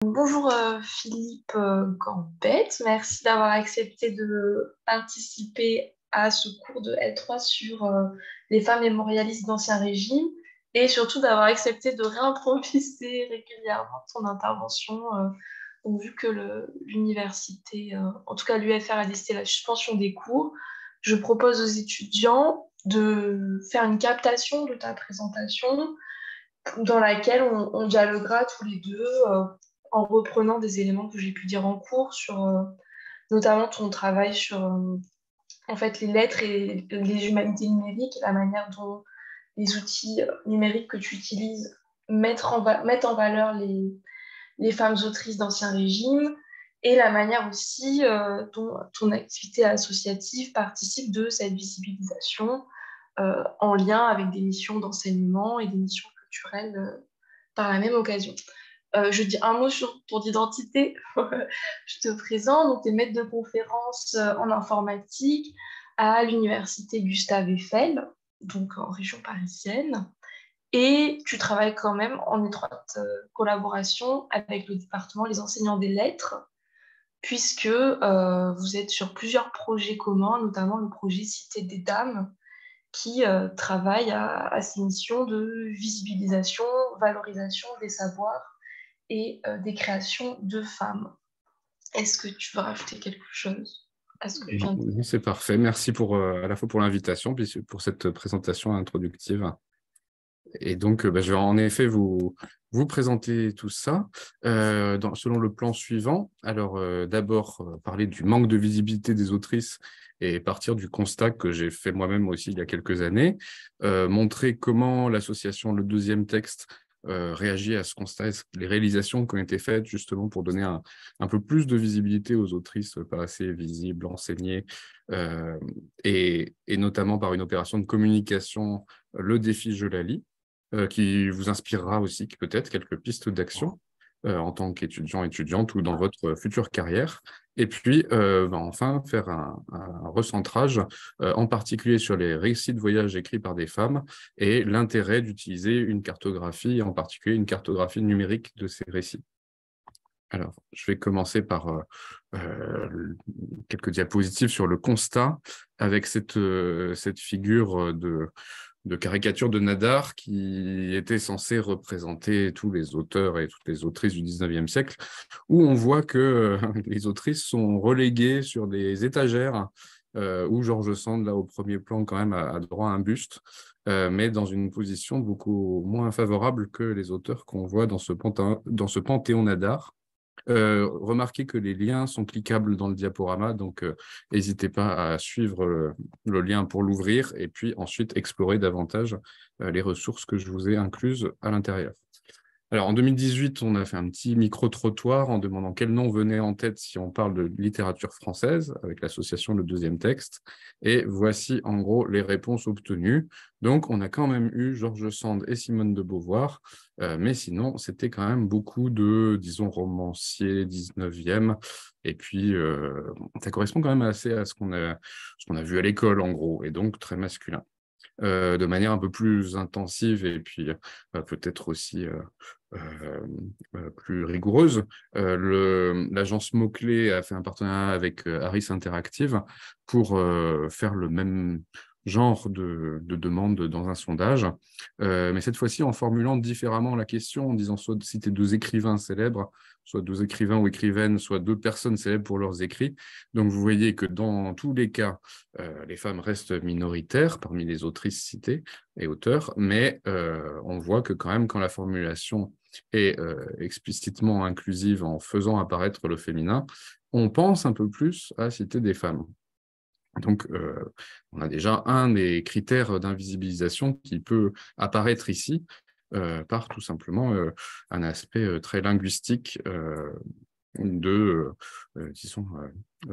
Bonjour Philippe Gambette, merci d'avoir accepté de participer à ce cours de L3 sur les femmes mémorialistes d'Ancien Régime et surtout d'avoir accepté de réimproviser régulièrement ton intervention. Donc, vu que l'université, en tout cas l'UFR a décidé la suspension des cours, je propose aux étudiants de faire une captation de ta présentation dans laquelle on dialoguera tous les deux en reprenant des éléments que j'ai pu dire en cours sur notamment ton travail sur en fait les lettres et les humanités numériques et la manière dont les outils numériques que tu utilises mettent en valeur les femmes autrices d'Ancien Régime et la manière aussi dont ton activité associative participe de cette visibilisation en lien avec des missions d'enseignement et des missions culturelles par la même occasion. Je dis un mot sur ton identité. Je te présente. Donc, tu es maître de conférence en informatique à l'université Gustave Eiffel, donc en région parisienne. Et tu travailles quand même en étroite collaboration avec le département Les enseignants des lettres, puisque vous êtes sur plusieurs projets communs, notamment le projet Cité des Dames, qui travaille à ces missions de visibilisation, valorisation des savoirs et des créations de femmes. Est-ce que tu veux rajouter quelque chose à ce que je viens de dire? Non, c'est parfait. Merci à la fois pour l'invitation, puis pour cette présentation introductive. Et donc, je vais en effet vous présenter tout ça selon le plan suivant. Alors, d'abord, parler du manque de visibilité des autrices et partir du constat que j'ai fait moi-même aussi il y a quelques années. Montrer comment l'association Le Deuxième Texte réagit à ce constat, les réalisations qui ont été faites justement pour donner un peu plus de visibilité aux autrices pas assez visibles, enseignées, et notamment par une opération de communication, Le Défi Je la lis, qui vous inspirera aussi peut-être quelques pistes d'action en tant qu'étudiant, étudiante ou dans votre future carrière. Et puis, enfin, faire un recentrage, en particulier sur les récits de voyage écrits par des femmes et l'intérêt d'utiliser une cartographie, en particulier une cartographie numérique de ces récits. Alors, je vais commencer par quelques diapositives sur le constat avec cette figure de caricature de Nadar qui était censée représenter tous les auteurs et toutes les autrices du 19e siècle, où on voit que les autrices sont reléguées sur des étagères, où George Sand, là au premier plan, quand même, a droit à un buste, mais dans une position beaucoup moins favorable que les auteurs qu'on voit dans ce panthéon Nadar. Remarquez que les liens sont cliquables dans le diaporama, donc n'hésitez pas à suivre le lien pour l'ouvrir et puis ensuite explorer davantage les ressources que je vous ai incluses à l'intérieur. Alors, en 2018, on a fait un petit micro-trottoir en demandant quel nom venait en tête si on parle de littérature française, avec l'association Le Deuxième Texte. Et voici, en gros, les réponses obtenues. Donc, on a quand même eu George Sand et Simone de Beauvoir, mais sinon, c'était quand même beaucoup de, disons, romanciers 19e. Et puis, ça correspond quand même assez à ce qu'on a vu à l'école, en gros, et donc très masculin. De manière un peu plus intensive et puis peut-être aussi plus rigoureuse. L'agence Mot-Clé a fait un partenariat avec Harris Interactive pour faire le même genre de demande dans un sondage, mais cette fois-ci en formulant différemment la question, en disant soit citer deux écrivains célèbres, soit deux écrivains ou écrivaines, soit deux personnes célèbres pour leurs écrits. Donc vous voyez que dans tous les cas, les femmes restent minoritaires parmi les autrices citées et auteurs, mais on voit que quand même quand la formulation est explicitement inclusive en faisant apparaître le féminin, on pense un peu plus à citer des femmes. Donc, on a déjà un des critères d'invisibilisation qui peut apparaître ici par tout simplement un aspect très linguistique disons,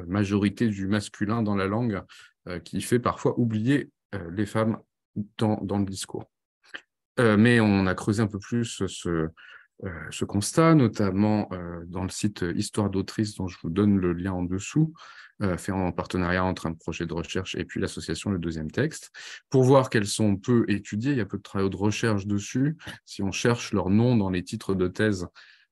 majorité du masculin dans la langue qui fait parfois oublier les femmes dans le discours. Mais on a creusé un peu plus ce constat, notamment dans le site Histoire d'autrice, dont je vous donne le lien en dessous, fait en partenariat entre un projet de recherche et puis l'association Le Deuxième Texte, pour voir qu'elles sont peu étudiées. Il y a peu de travaux de recherche dessus. Si on cherche leur nom dans les titres de thèse,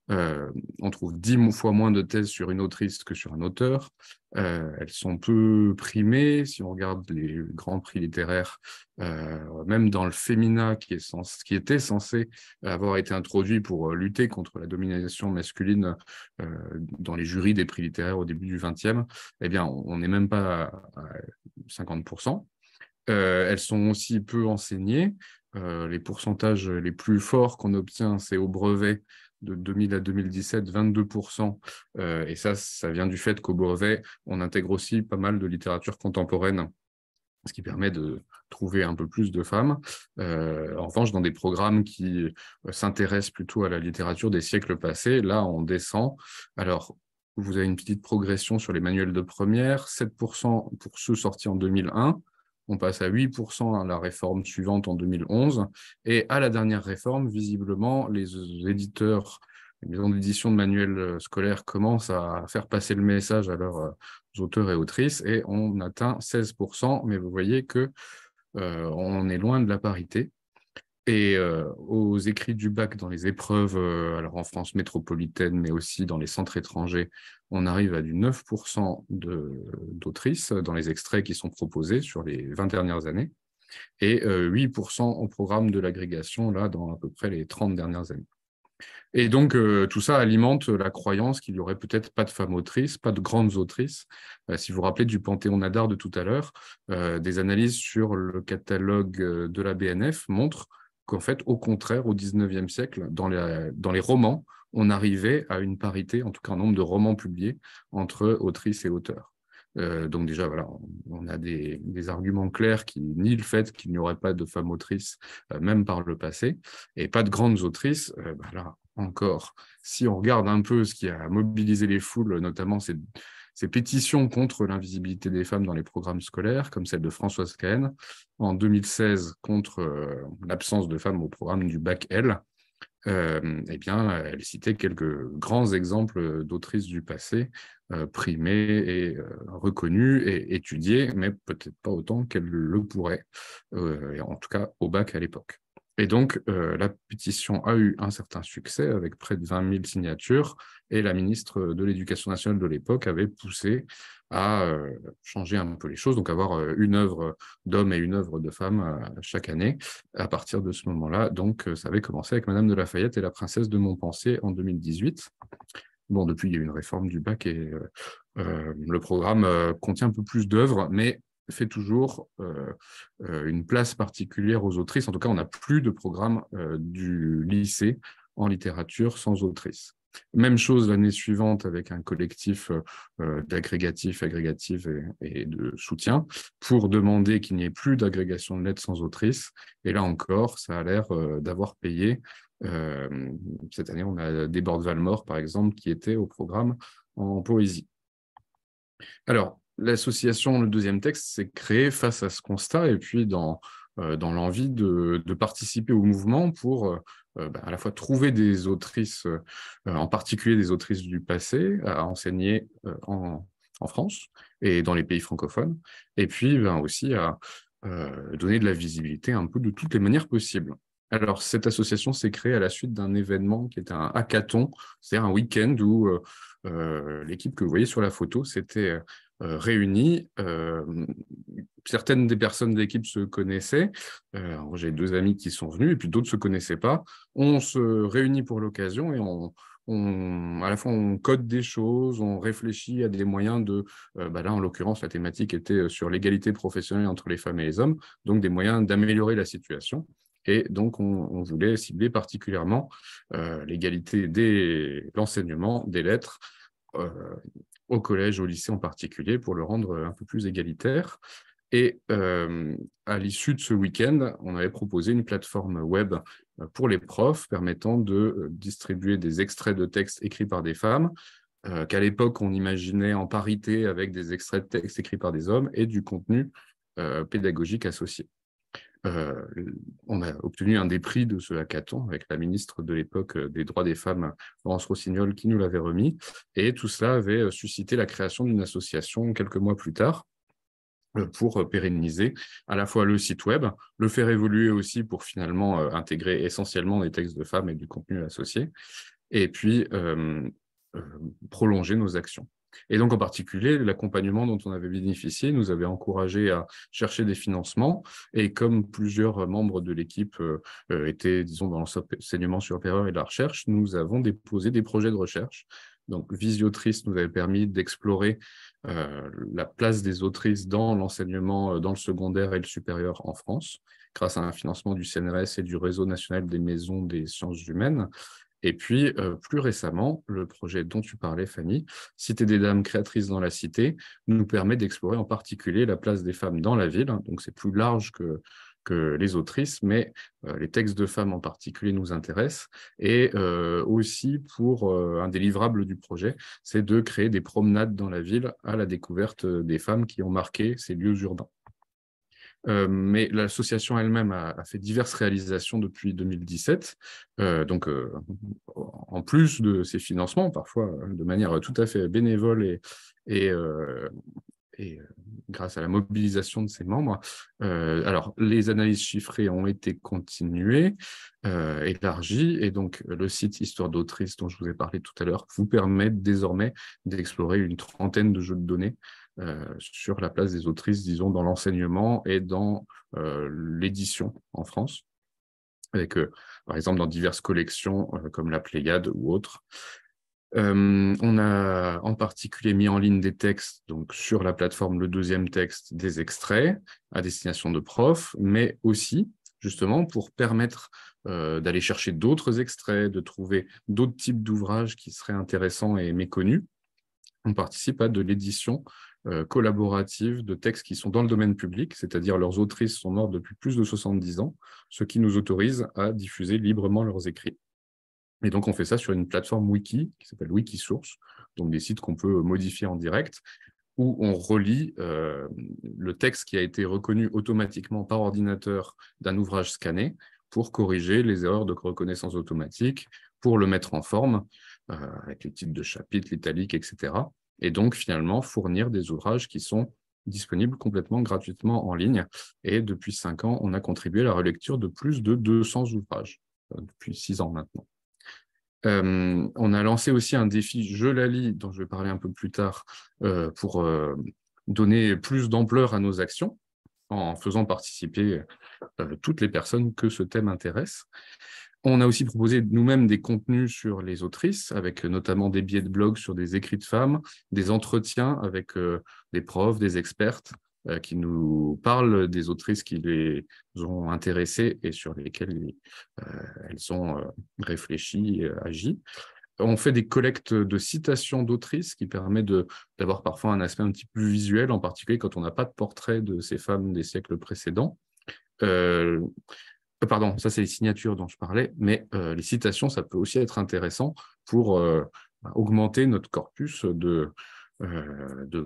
On trouve 10 fois moins de thèses sur une autrice que sur un auteur. Elles sont peu primées. Si on regarde les grands prix littéraires, même dans le Femina, qui était censé avoir été introduit pour lutter contre la domination masculine dans les jurys des prix littéraires au début du XXe, eh bien, on n'est même pas à 50%. Elles sont aussi peu enseignées. Les pourcentages les plus forts qu'on obtient, c'est au brevet de 2000 à 2017, 22%. Et ça vient du fait qu'au brevet, on intègre aussi pas mal de littérature contemporaine, ce qui permet de trouver un peu plus de femmes. En revanche, dans des programmes qui s'intéressent plutôt à la littérature des siècles passés, là, on descend. Alors, vous avez une petite progression sur les manuels de première, 7% pour ceux sortis en 2001, on passe à 8% à la réforme suivante en 2011, et à la dernière réforme, visiblement, les éditeurs, les maisons d'édition de manuels scolaires commencent à faire passer le message à leurs auteurs et autrices, et on atteint 16%, mais vous voyez que on est loin de la parité. Et aux écrits du bac, dans les épreuves, alors en France métropolitaine, mais aussi dans les centres étrangers, on arrive à du 9% d'autrices dans les extraits qui sont proposés sur les 20 dernières années, et 8% au programme de l'agrégation, là, dans à peu près les 30 dernières années. Et donc, tout ça alimente la croyance qu'il n'y aurait peut-être pas de femmes autrices, pas de grandes autrices. Si vous vous rappelez du Panthéon Nadar de tout à l'heure, des analyses sur le catalogue de la BNF montrent qu'en fait, au contraire, au XIXe siècle, dans les romans, on arrivait à une parité, en tout cas un nombre de romans publiés, entre autrices et auteurs. Donc déjà, voilà, on a des arguments clairs qui nient le fait qu'il n'y aurait pas de femmes autrices, même par le passé, et pas de grandes autrices. Là, encore, si on regarde un peu ce qui a mobilisé les foules, notamment ces pétitions contre l'invisibilité des femmes dans les programmes scolaires, comme celle de Françoise Cahen, en 2016 contre l'absence de femmes au programme du bac L, eh bien, elle citait quelques grands exemples d'autrices du passé, primées et reconnues et étudiées, mais peut-être pas autant qu'elles le pourraient, en tout cas au bac à l'époque. Et donc, la pétition a eu un certain succès avec près de 20 000 signatures, et la ministre de l'Éducation nationale de l'époque avait poussé à changer un peu les choses, donc avoir une œuvre d'hommes et une œuvre de femmes chaque année. À partir de ce moment-là, donc, ça avait commencé avec Madame de Lafayette et la princesse de Montpensier en 2018. Bon, depuis, il y a eu une réforme du bac et le programme contient un peu plus d'œuvres, mais fait toujours une place particulière aux autrices. En tout cas, on n'a plus de programme du lycée en littérature sans autrice. Même chose l'année suivante avec un collectif d'agrégatifs, agrégatives et de soutien pour demander qu'il n'y ait plus d'agrégation de lettres sans autrice. Et là encore, ça a l'air d'avoir payé. Cette année, on a Desbordes-Valmore, par exemple, qui était au programme en poésie. Alors, l'association, le deuxième texte, s'est créé face à ce constat et puis dans l'envie de participer au mouvement pour à la fois trouver des autrices, en particulier des autrices du passé, à enseigner en France et dans les pays francophones, et puis aussi à donner de la visibilité un peu de toutes les manières possibles. Alors, cette association s'est créée à la suite d'un événement qui était un hackathon, c'est-à-dire un week-end où l'équipe que vous voyez sur la photo s'était réunie. Certaines des personnes de l'équipe se connaissaient. J'ai deux amis qui sont venus et puis d'autres ne se connaissaient pas. On se réunit pour l'occasion et à la fois on code des choses, on réfléchit à des moyens de... là, en l'occurrence, la thématique était sur l'égalité professionnelle entre les femmes et les hommes, donc des moyens d'améliorer la situation. Et donc, on voulait cibler particulièrement l'égalité de l'enseignement des lettres au collège, au lycée en particulier, pour le rendre un peu plus égalitaire. Et à l'issue de ce week-end, on avait proposé une plateforme web pour les profs permettant de distribuer des extraits de textes écrits par des femmes, qu'à l'époque, on imaginait en parité avec des extraits de textes écrits par des hommes et du contenu pédagogique associé. On a obtenu un des prix de ce hackathon avec la ministre de l'époque des droits des femmes, Laurence Rossignol, qui nous l'avait remis. Et tout cela avait suscité la création d'une association quelques mois plus tard pour pérenniser à la fois le site web, le faire évoluer aussi pour finalement intégrer essentiellement des textes de femmes et du contenu associé, et puis prolonger nos actions. Et donc, en particulier, l'accompagnement dont on avait bénéficié nous avait encouragé à chercher des financements. Et comme plusieurs membres de l'équipe étaient, disons, dans l'enseignement supérieur et de la recherche, nous avons déposé des projets de recherche. Donc, Visiotrice nous avait permis d'explorer la place des autrices dans l'enseignement, dans le secondaire et le supérieur en France, grâce à un financement du CNRS et du Réseau national des maisons des sciences humaines. Et puis, plus récemment, le projet dont tu parlais, Fanny, Cité des Dames créatrices dans la cité, nous permet d'explorer en particulier la place des femmes dans la ville. Donc, c'est plus large que les autrices, mais les textes de femmes en particulier nous intéressent. Et aussi, pour un des livrables du projet, c'est de créer des promenades dans la ville à la découverte des femmes qui ont marqué ces lieux urbains. Mais l'association elle-même a fait diverses réalisations depuis 2017, donc en plus de ses financements, parfois de manière tout à fait bénévole et grâce à la mobilisation de ses membres. Alors, les analyses chiffrées ont été continuées, élargies, et donc le site Histoire d'autrice dont je vous ai parlé tout à l'heure vous permet désormais d'explorer une trentaine de jeux de données sur la place des autrices, disons, dans l'enseignement et dans l'édition en France, avec, par exemple, dans diverses collections comme la Pléiade ou autres. On a en particulier mis en ligne des textes, donc sur la plateforme Le Deuxième Texte, des extraits à destination de profs, mais aussi, justement, pour permettre d'aller chercher d'autres extraits, de trouver d'autres types d'ouvrages qui seraient intéressants et méconnus. On participe à de l'édition collaborative de textes qui sont dans le domaine public, c'est-à-dire leurs autrices sont mortes depuis plus de 70 ans, ce qui nous autorise à diffuser librement leurs écrits. Et donc, on fait ça sur une plateforme wiki qui s'appelle Wikisource, donc des sites qu'on peut modifier en direct, où on relie le texte qui a été reconnu automatiquement par ordinateur d'un ouvrage scanné pour corriger les erreurs de reconnaissance automatique, pour le mettre en forme, avec les titres de chapitres, l'italique, etc. Et donc, finalement, fournir des ouvrages qui sont disponibles complètement gratuitement en ligne. Et depuis 5 ans, on a contribué à la relecture de plus de 200 ouvrages, depuis 6 ans maintenant. On a lancé aussi un défi Je la lis, dont je vais parler un peu plus tard, pour donner plus d'ampleur à nos actions, en faisant participer toutes les personnes que ce thème intéresse. On a aussi proposé nous-mêmes des contenus sur les autrices, avec notamment des billets de blog sur des écrits de femmes, des entretiens avec des profs, des expertes, qui nous parlent des autrices qui les ont intéressées et sur lesquelles elles ont réfléchi et agi. On fait des collectes de citations d'autrices qui permet d'avoir parfois un aspect un petit peu visuel, en particulier quand on n'a pas de portrait de ces femmes des siècles précédents. Pardon, ça c'est les signatures dont je parlais, mais les citations, ça peut aussi être intéressant pour augmenter notre corpus de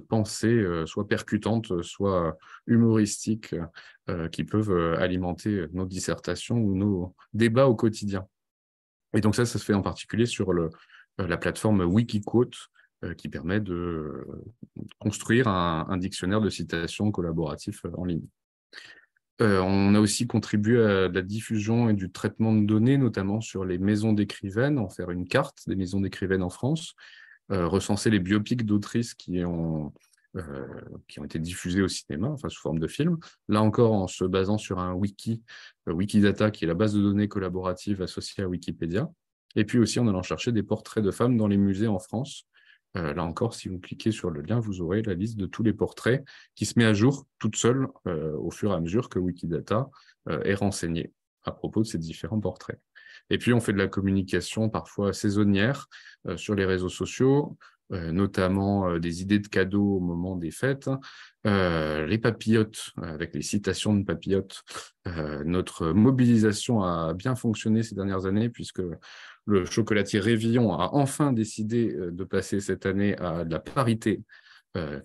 pensées, soit percutantes, soit humoristiques, qui peuvent alimenter nos dissertations ou nos débats au quotidien. Et donc ça se fait en particulier sur la plateforme Wikiquote, qui permet de construire un dictionnaire de citations collaboratif en ligne. On a aussi contribué à la diffusion et du traitement de données, notamment sur les maisons d'écrivaines, en faire une carte des maisons d'écrivaines en France, recenser les biopics d'autrices qui ont été diffusés au cinéma, enfin sous forme de film. Là encore, en se basant sur un wiki, Wikidata, qui est la base de données collaborative associée à Wikipédia. Et puis aussi en allant chercher des portraits de femmes dans les musées en France. Là encore, si vous cliquez sur le lien, vous aurez la liste de tous les portraits qui se met à jour toute seule au fur et à mesure que Wikidata est renseigné à propos de ces différents portraits. Et puis, on fait de la communication parfois saisonnière sur les réseaux sociaux, notamment des idées de cadeaux au moment des fêtes, les papillotes, avec les citations de papillotes. Notre mobilisation a bien fonctionné ces dernières années, puisque le chocolatier Révillon a enfin décidé de passer cette année à de la parité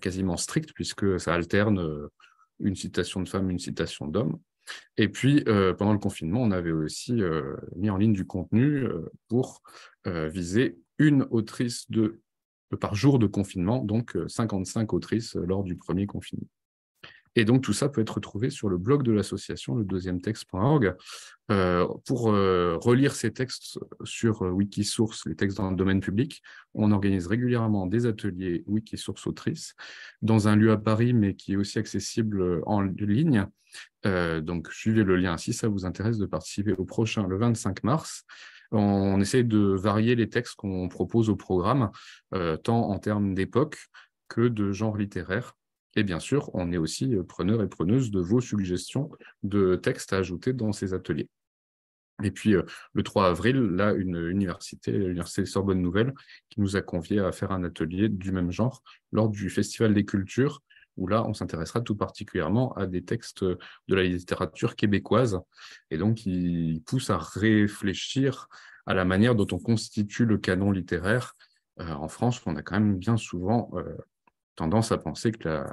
quasiment stricte, puisque ça alterne une citation de femme, une citation d'homme. Et puis, pendant le confinement, on avait aussi mis en ligne du contenu pour viser une autrice par jour de confinement, donc 55 autrices lors du premier confinement. Et donc, tout ça peut être retrouvé sur le blog de l'association, le deuxième-texte.org. Pour relire ces textes sur Wikisource, les textes dans le domaine public, on organise régulièrement des ateliers Wikisource autrices dans un lieu à Paris, mais qui est aussi accessible en ligne. Donc, suivez le lien si ça vous intéresse de participer au prochain, le 25 mars. On essaie de varier les textes qu'on propose au programme, tant en termes d'époque que de genre littéraire. Et bien sûr, on est aussi preneur et preneuse de vos suggestions de textes à ajouter dans ces ateliers. Et puis, le 3 avril, là, l'Université Sorbonne Nouvelle, qui nous a conviés à faire un atelier du même genre lors du Festival des Cultures, où là, on s'intéressera tout particulièrement à des textes de la littérature québécoise. Et donc, il pousse à réfléchir à la manière dont on constitue le canon littéraire. En France, on a quand même bien souvent tendance à penser que la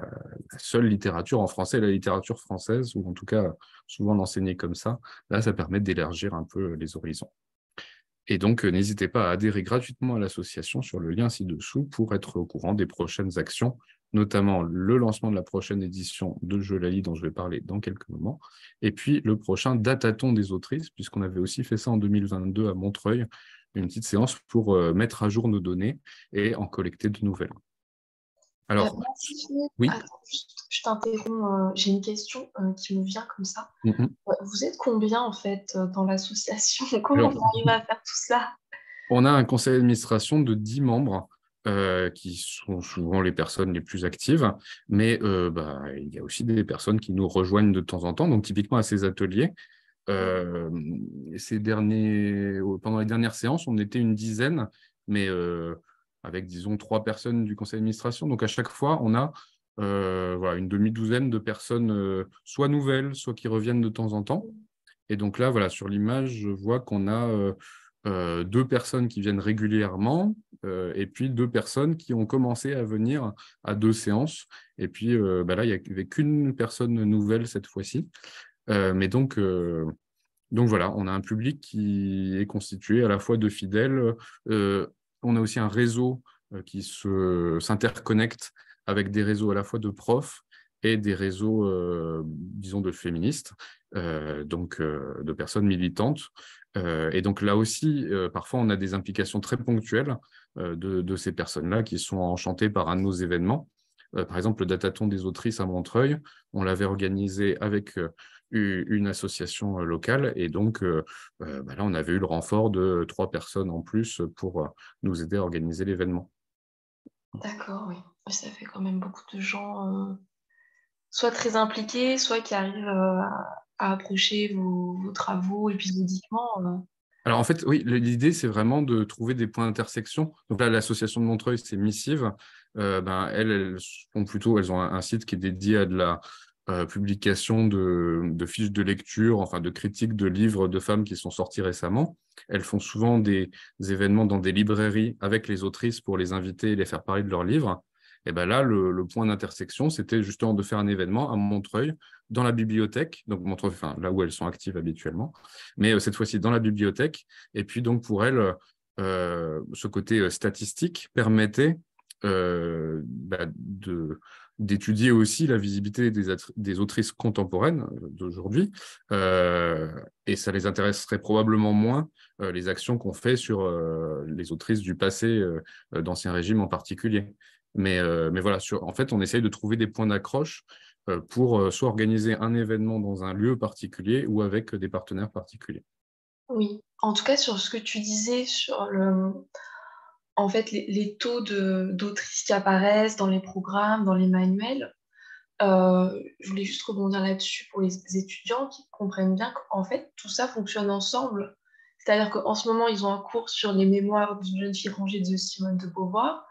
seule littérature en français est la littérature française, ou en tout cas souvent l'enseigner comme ça. Là, ça permet d'élargir un peu les horizons. Et donc, n'hésitez pas à adhérer gratuitement à l'association sur le lien ci-dessous pour être au courant des prochaines actions, notamment le lancement de la prochaine édition de Je la lis dont je vais parler dans quelques moments, et puis le prochain datathon des autrices, puisqu'on avait aussi fait ça en 2022 à Montreuil, une petite séance pour mettre à jour nos données et en collecter de nouvelles. Alors, Merci. oui. Attends, juste, je t'interromps. J'ai une question qui me vient comme ça. Mhm. Vous êtes combien en fait dans l'association? Comment Alors, on arrive à faire tout ça? on a un conseil d'administration de 10 membres qui sont souvent les personnes les plus actives, mais il y a aussi des personnes qui nous rejoignent de temps en temps. Donc, typiquement à ces ateliers, euh, pendant les dernières séances, on était une dizaine, mais avec, disons, 3 personnes du conseil d'administration. Donc, à chaque fois, on a une demi-douzaine de personnes, soit nouvelles, soit qui reviennent de temps en temps. Et donc là, voilà, sur l'image, je vois qu'on a 2 personnes qui viennent régulièrement et puis 2 personnes qui ont commencé à venir à 2 séances. Et puis là, il n'y avait qu'une personne nouvelle cette fois-ci. Mais donc voilà, on a un public qui est constitué à la fois de fidèles. On a aussi un réseau qui s'interconnecte avec des réseaux à la fois de profs et des réseaux, disons, de féministes, donc de personnes militantes. Et donc là aussi, parfois, on a des implications très ponctuelles de ces personnes-là qui sont enchantées par un de nos événements. Par exemple, le Datathon des autrices à Montreuil, on l'avait organisé avec une association locale. Et donc, là, on avait eu le renfort de 3 personnes en plus pour nous aider à organiser l'événement. D'accord, oui. Ça fait quand même beaucoup de gens, soit très impliqués, soit qui arrivent à approcher vos travaux épisodiquement. Alors, en fait, oui, l'idée, c'est vraiment de trouver des points d'intersection. Donc là, l'association de Montreuil, c'est Missive. Elles ont un site qui est dédié à de la publication de fiches de lecture, enfin de critiques de livres de femmes qui sont sortis récemment. Elles font souvent des événements dans des librairies avec les autrices pour les inviter et les faire parler de leurs livres. Et ben là, le point d'intersection, c'était justement de faire un événement à Montreuil, dans la bibliothèque, donc Montreuil, enfin, là où elles sont actives habituellement, mais cette fois-ci dans la bibliothèque. Et puis donc pour elles, ce côté statistique permettait d'étudier aussi la visibilité des autrices contemporaines d'aujourd'hui. Et ça les intéresserait probablement moins, les actions qu'on fait sur les autrices du passé, d'Ancien Régime en particulier. Mais voilà, en fait, on essaye de trouver des points d'accroche pour soit organiser un événement dans un lieu particulier ou avec des partenaires particuliers. Oui. En tout cas, sur ce que tu disais sur en fait, les taux d'autrices qui apparaissent dans les programmes, dans les manuels, je voulais juste rebondir là-dessus pour les étudiants qui comprennent bien qu'en fait, tout ça fonctionne ensemble. C'est-à-dire qu'en ce moment, ils ont un cours sur les mémoires d'une jeune fille rangée de Simone de Beauvoir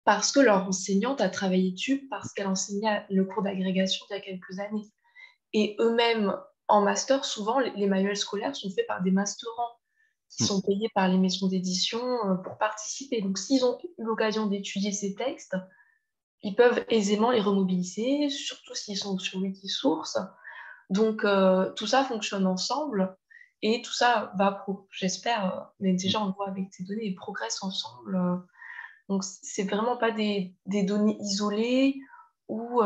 parce que leur enseignante a travaillé dessus, parce qu'elle enseignait le cours d'agrégation il y a quelques années. Et eux-mêmes, en master, souvent, les manuels scolaires sont faits par des masterants qui sont payés par les maisons d'édition pour participer. Donc, s'ils ont eu l'occasion d'étudier ces textes, ils peuvent aisément les remobiliser, surtout s'ils sont sur Wikisource. Donc, tout ça fonctionne ensemble et tout ça va, j'espère, mais déjà on le voit avec tes données, ils progressent ensemble. Donc, c'est vraiment pas des données isolées ou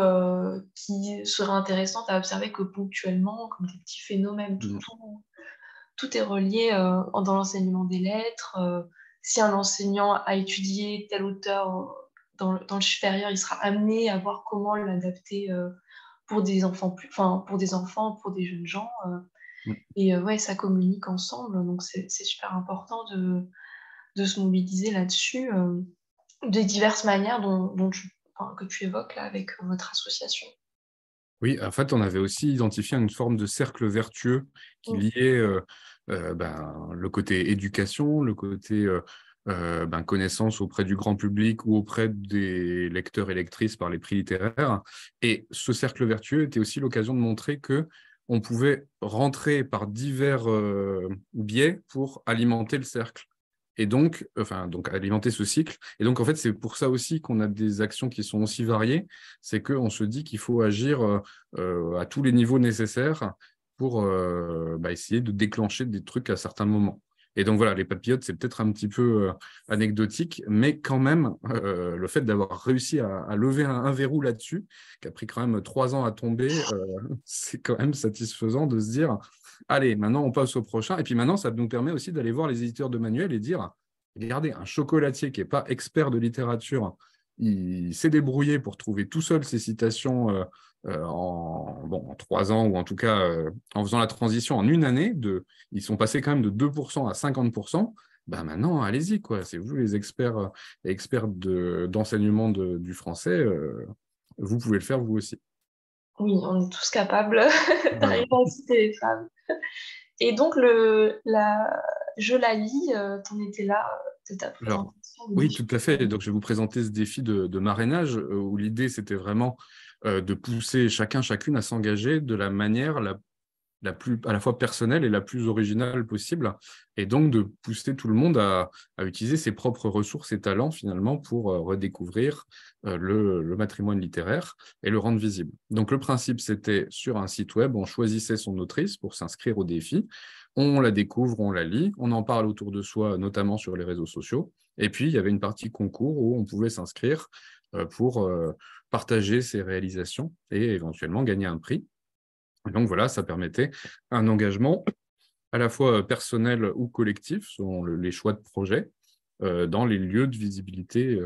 qui seraient intéressantes à observer que ponctuellement, comme des petits phénomènes. Tout est relié dans l'enseignement des lettres. Si un enseignant a étudié tel auteur dans le supérieur, il sera amené à voir comment l'adapter pour des enfants, pour des jeunes gens. Et ouais, ça communique ensemble. Donc, c'est super important de se mobiliser là-dessus de diverses manières que tu évoques là avec votre association. Oui, en fait, on avait aussi identifié une forme de cercle vertueux qui Mm. liait le côté éducation, le côté connaissance auprès du grand public ou auprès des lecteurs et lectrices par les prix littéraires. Et ce cercle vertueux était aussi l'occasion de montrer que on pouvait rentrer par divers biais pour alimenter le cercle. Et donc, donc alimenter ce cycle. Et donc, en fait, c'est pour ça aussi qu'on a des actions qui sont aussi variées. C'est qu'on se dit qu'il faut agir à tous les niveaux nécessaires pour essayer de déclencher des trucs à certains moments. Et donc voilà, les papillotes, c'est peut-être un petit peu anecdotique, mais quand même, le fait d'avoir réussi à lever un verrou là-dessus, qui a pris quand même 3 ans à tomber, c'est quand même satisfaisant de se dire, allez, maintenant on passe au prochain. Et puis maintenant, ça nous permet aussi d'aller voir les éditeurs de manuels et dire, regardez, un chocolatier qui n'est pas expert de littérature, il s'est débrouillé pour trouver tout seul ses citations en 3 ans, ou en tout cas en faisant la transition en une année. Ils sont passés quand même de 2% à 50%. Ben maintenant, allez-y, quoi. C'est vous les experts d'enseignement du français. Vous pouvez le faire vous aussi. Oui, on est tous capables Voilà. d'arriver à citer les femmes. Et donc, Je la lis, t'en étais là de ta Alors, présentation. Le oui, défi. tout à fait. Donc, je vais vous présenter ce défi de marrainage où l'idée, c'était vraiment de pousser chacune à s'engager de la manière la plus à la fois personnelle et la plus originale possible, et donc de pousser tout le monde à utiliser ses propres ressources et talents finalement pour redécouvrir le patrimoine littéraire et le rendre visible. Donc le principe, c'était sur un site web, on choisissait son autrice pour s'inscrire au défi, on la découvre, on la lit, on en parle autour de soi, notamment sur les réseaux sociaux, et puis il y avait une partie concours où on pouvait s'inscrire pour partager ses réalisations et éventuellement gagner un prix. Et donc voilà, ça permettait un engagement à la fois personnel ou collectif, selon les choix de projet, dans les lieux de visibilité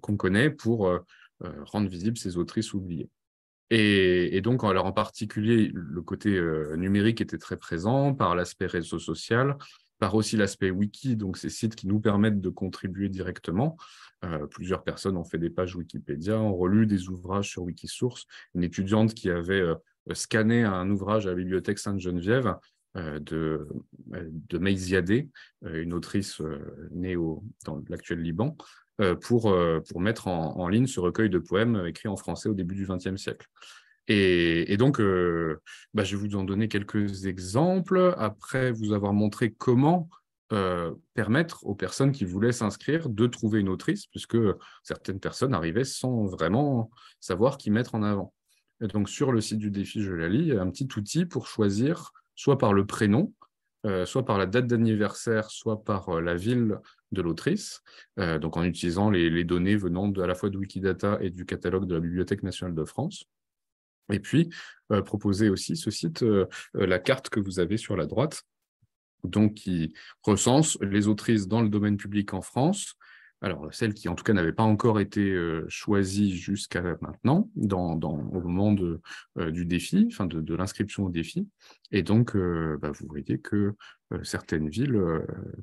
qu'on connaît pour rendre visibles ces autrices oubliées. Et donc, alors en particulier, le côté numérique était très présent par l'aspect réseau social, par aussi l'aspect wiki, donc ces sites qui nous permettent de contribuer directement. Plusieurs personnes ont fait des pages Wikipédia, ont relu des ouvrages sur Wikisource. Une étudiante qui avait scanné un ouvrage à la bibliothèque Sainte-Geneviève de Meïs Ziadé, une autrice née dans l'actuel Liban, pour mettre en ligne ce recueil de poèmes écrits en français au début du XXe siècle. Et donc, je vais vous en donner quelques exemples, après vous avoir montré comment permettre aux personnes qui voulaient s'inscrire de trouver une autrice, puisque certaines personnes arrivaient sans vraiment savoir qui mettre en avant. Et donc, sur le site du défi Je la lis, il y a un petit outil pour choisir, soit par le prénom, soit par la date d'anniversaire, soit par la ville de l'autrice, donc en utilisant les données venant à la fois de Wikidata et du catalogue de la Bibliothèque nationale de France. Et puis, proposer aussi ce site, la carte que vous avez sur la droite, donc qui recense les autrices dans le domaine public en France. Alors, celles qui, en tout cas, n'avaient pas encore été choisies jusqu'à maintenant, au moment du défi, enfin de l'inscription au défi. Et donc, vous voyez que certaines villes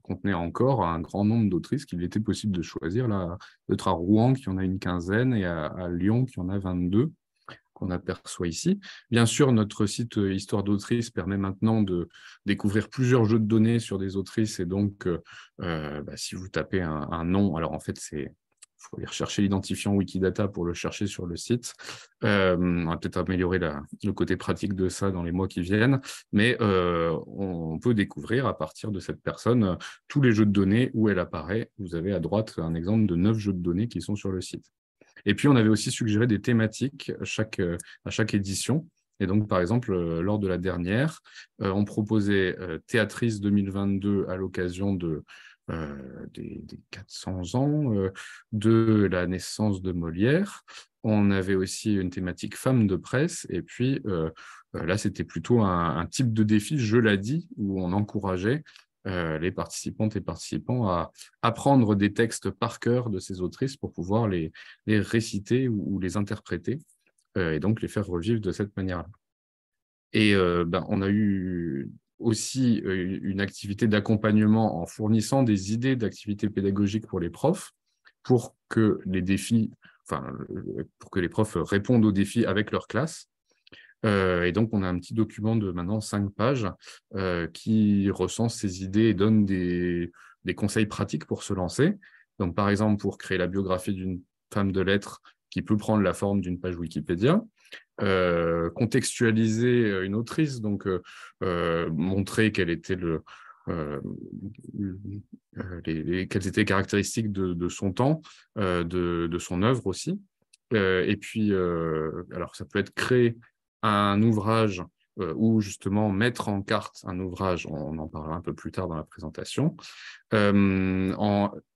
contenaient encore un grand nombre d'autrices qu'il était possible de choisir. Là, peut-être à Rouen, qui en a une quinzaine, et à Lyon, qui en a 22. Qu'on aperçoit ici. Bien sûr, notre site Histoire d'autrice permet maintenant de découvrir plusieurs jeux de données sur des autrices, et donc, si vous tapez un nom, alors en fait, il faut aller rechercher l'identifiant Wikidata pour le chercher sur le site. On va peut-être améliorer le côté pratique de ça dans les mois qui viennent, mais on peut découvrir à partir de cette personne tous les jeux de données où elle apparaît. Vous avez à droite un exemple de 9 jeux de données qui sont sur le site. Et puis, on avait aussi suggéré des thématiques à chaque édition. Et donc, par exemple, lors de la dernière, on proposait Théatrice 2022 à l'occasion des 400 ans de la naissance de Molière. On avait aussi une thématique femmes de presse. Et puis là, c'était plutôt un type de défi, je l'ai dit, où on encourageait les participantes et participants à apprendre des textes par cœur de ces autrices pour pouvoir les réciter ou les interpréter et donc les faire revivre de cette manière-là. Et on a eu aussi une activité d'accompagnement en fournissant des idées d'activités pédagogiques pour les profs pour que pour que les profs répondent aux défis avec leur classe. Et donc, on a un petit document de maintenant 5 pages qui recense ces idées et donne des conseils pratiques pour se lancer. Donc, par exemple, pour créer la biographie d'une femme de lettres qui peut prendre la forme d'une page Wikipédia, contextualiser une autrice, donc montrer quelles étaient quelles étaient les caractéristiques de son temps, de son œuvre aussi. Et puis, alors ça peut être créer un ouvrage ou justement mettre en carte un ouvrage, on en parlera un peu plus tard dans la présentation.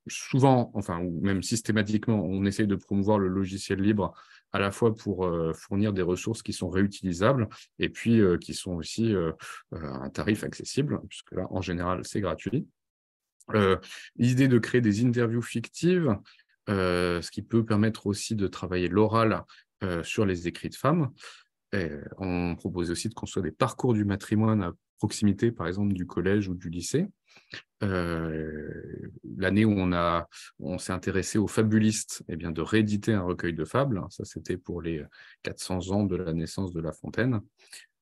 Souvent, enfin, ou même systématiquement, on essaye de promouvoir le logiciel libre à la fois pour fournir des ressources qui sont réutilisables et puis qui sont aussi à un tarif accessible, puisque là, en général, c'est gratuit. L'idée de créer des interviews fictives, ce qui peut permettre aussi de travailler l'oral sur les écrits de femmes. On propose aussi de construire des parcours du matrimoine à proximité, par exemple, du collège ou du lycée. L'année où on s'est intéressé aux fabulistes, eh bien, de rééditer un recueil de fables. Ça, c'était pour les 400 ans de la naissance de La Fontaine.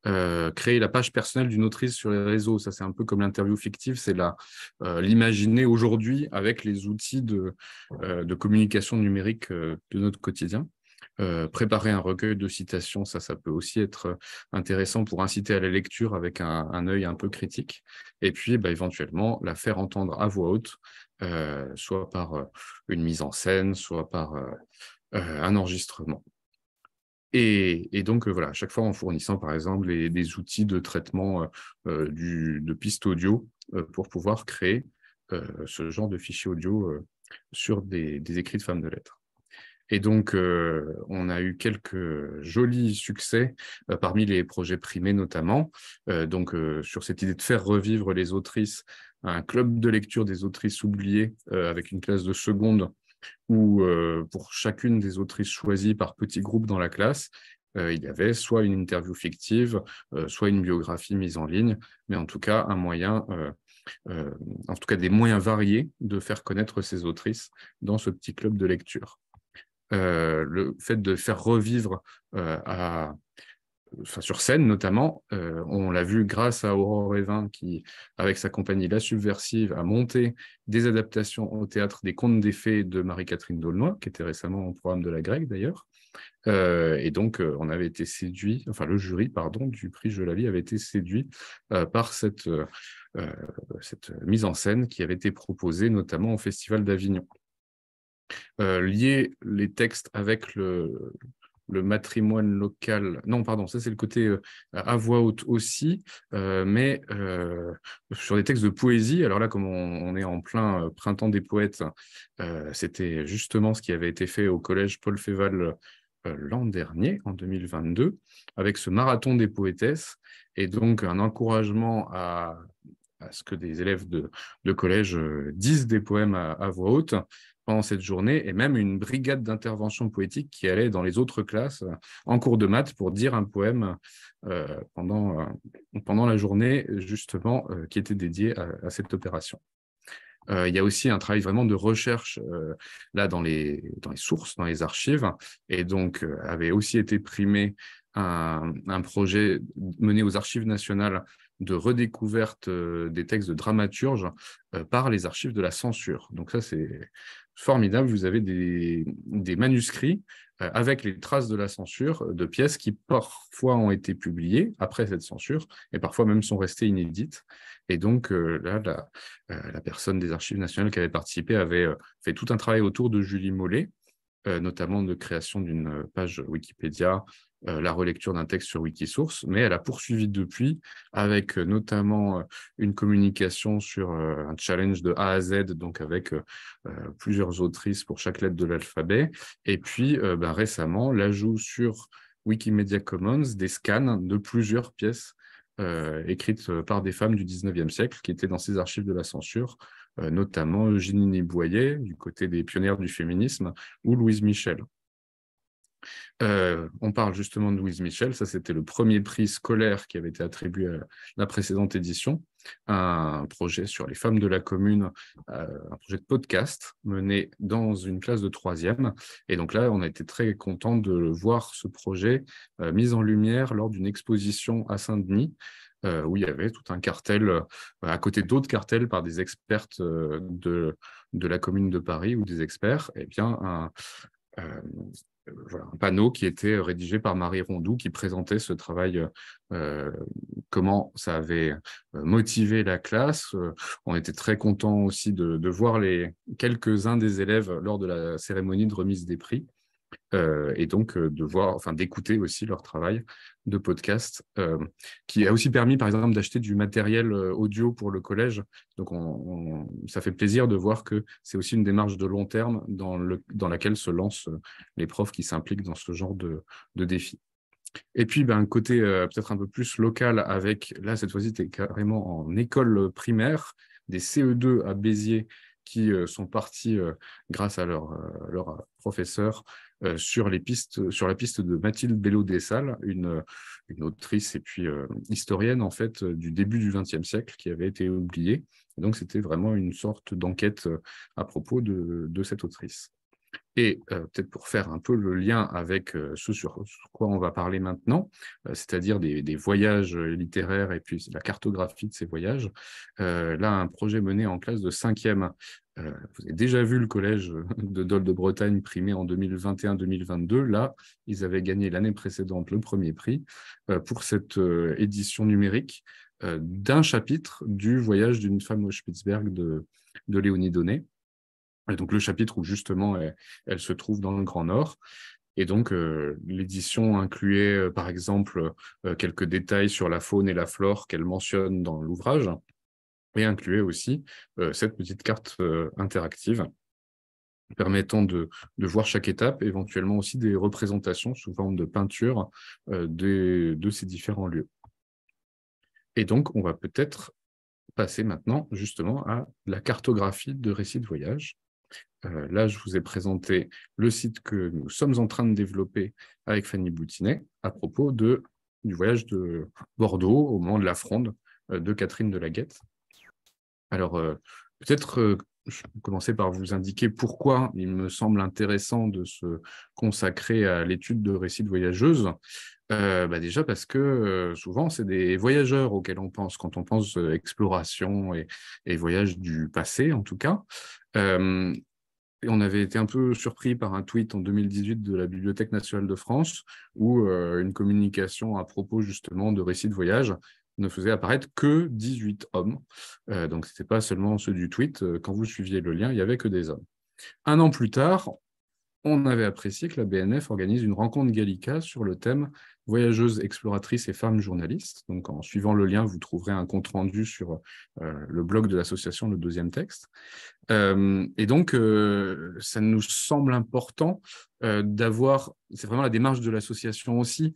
Créer la page personnelle d'une autrice sur les réseaux, ça c'est un peu comme l'interview fictive, c'est l'imaginer aujourd'hui avec les outils de communication numérique de notre quotidien. Préparer un recueil de citations, ça peut aussi être intéressant pour inciter à la lecture avec un œil un peu critique. Et puis, éventuellement, la faire entendre à voix haute, soit par une mise en scène, soit par un enregistrement. Et donc, voilà, à chaque fois en fournissant, par exemple, des outils de traitement de pistes audio pour pouvoir créer ce genre de fichiers audio sur des écrits de femmes de lettres. Et donc, on a eu quelques jolis succès parmi les projets primés notamment. Sur cette idée de faire revivre les autrices, un club de lecture des autrices oubliées avec une classe de seconde où pour chacune des autrices choisies par petits groupes dans la classe, il y avait soit une interview fictive, soit une biographie mise en ligne, mais en tout cas un moyen, en tout cas des moyens variés de faire connaître ces autrices dans ce petit club de lecture. Le fait de faire revivre sur scène notamment, on l'a vu grâce à Aurore Evin qui, avec sa compagnie La Subversive, a monté des adaptations au théâtre des Contes des Fées de Marie-Catherine d'Aulnoy, qui était récemment au programme de la Grecque d'ailleurs. Et donc, on avait été séduit, enfin le jury, pardon, du prix Je la lis avait été séduit par cette mise en scène qui avait été proposée notamment au Festival d'Avignon. Lier les textes avec le matrimoine local. Non, pardon, ça c'est le côté à voix haute aussi, mais sur des textes de poésie. Alors là, comme on est en plein printemps des poètes, c'était justement ce qui avait été fait au collège Paul Féval l'an dernier, en 2022, avec ce marathon des poétesses, et donc un encouragement à ce que des élèves de collège disent des poèmes à voix haute pendant cette journée, et même une brigade d'intervention poétique qui allait dans les autres classes en cours de maths pour dire un poème pendant la journée, justement, qui était dédiée à cette opération. Il y a aussi un travail vraiment de recherche là dans les sources, dans les archives, et donc avait aussi été primé un projet mené aux Archives nationales de redécouverte des textes de dramaturges par les archives de la censure. Donc ça, c'est formidable. Vous avez des manuscrits avec les traces de la censure, de pièces qui parfois ont été publiées après cette censure, et parfois même sont restées inédites. Et donc là, la personne des Archives nationales qui avait participé avait fait tout un travail autour de Julie Mollet, notamment de création d'une page Wikipédia, la relecture d'un texte sur Wikisource, mais elle a poursuivi depuis avec notamment une communication sur un challenge de A à Z, donc avec plusieurs autrices pour chaque lettre de l'alphabet, et puis récemment l'ajout sur Wikimedia Commons des scans de plusieurs pièces écrites par des femmes du 19e siècle qui étaient dans ces archives de la censure, notamment Eugénie Boyer, du côté des pionnières du féminisme, ou Louise Michel. On parle justement de Louise Michel, ça c'était le premier prix scolaire qui avait été attribué à la précédente édition, un projet sur les femmes de la commune, un projet de podcast mené dans une classe de 3e. Et donc là, on a été très content de voir ce projet mis en lumière lors d'une exposition à Saint-Denis, où il y avait tout un cartel, à côté d'autres cartels par des expertes de la commune de Paris ou des experts, et bien voilà, un panneau qui était rédigé par Marie Rondoux qui présentait ce travail, comment ça avait motivé la classe. On était très contents aussi de voir quelques-uns des élèves lors de la cérémonie de remise des prix. Et donc d'écouter aussi leur travail de podcast, qui a aussi permis, par exemple, d'acheter du matériel audio pour le collège. Donc, ça fait plaisir de voir que c'est aussi une démarche de long terme dans laquelle se lancent les profs qui s'impliquent dans ce genre de défis. Et puis, un côté peut-être un peu plus local avec, là, cette fois-ci, tu es carrément en école primaire, des CE2 à Béziers qui sont partis grâce à leur professeur sur la piste de Mathilde Bello-Dessalles, une autrice et puis historienne en fait du début du XXe siècle qui avait été oubliée. Et donc, c'était vraiment une sorte d'enquête à propos de cette autrice. Et peut-être pour faire un peu le lien avec ce sur quoi on va parler maintenant, c'est-à-dire des voyages littéraires et puis la cartographie de ces voyages, là, un projet mené en classe de 5e. Vous avez déjà vu le collège de Dol de Bretagne primé en 2021-2022. Là, ils avaient gagné l'année précédente le premier prix pour cette édition numérique d'un chapitre du voyage d'une femme au Spitzberg de Léonie Donnet. Et donc, le chapitre où, justement, elle se trouve dans le Grand Nord. Et donc, l'édition incluait, par exemple, quelques détails sur la faune et la flore qu'elle mentionne dans l'ouvrage, et incluait aussi cette petite carte interactive permettant de voir chaque étape, éventuellement aussi des représentations sous forme de peinture de ces différents lieux. Et donc, on va peut-être passer maintenant, justement, à la cartographie de récits de voyage. Là, je vous ai présenté le site que nous sommes en train de développer avec Fanny Boutinet à propos du voyage de Bordeaux au moment de la fronde de Catherine de la Guette. Alors, peut-être je vais commencer par vous indiquer pourquoi il me semble intéressant de se consacrer à l'étude de récits de voyageuses. Déjà parce que souvent, c'est des voyageurs auxquels on pense quand on pense exploration et voyage du passé, en tout cas. Et on avait été un peu surpris par un tweet en 2018 de la Bibliothèque nationale de France où une communication à propos justement de récits de voyage ne faisait apparaître que 18 hommes. Donc, ce n'était pas seulement ceux du tweet. Quand vous suiviez le lien, il n'y avait que des hommes. Un an plus tard, on avait apprécié que la BNF organise une rencontre Gallica sur le thème « Voyageuses, exploratrices et femmes journalistes ». Donc, en suivant le lien, vous trouverez un compte-rendu sur le blog de l'association, le deuxième texte. Et donc, ça nous semble important d'avoir, c'est vraiment la démarche de l'association aussi,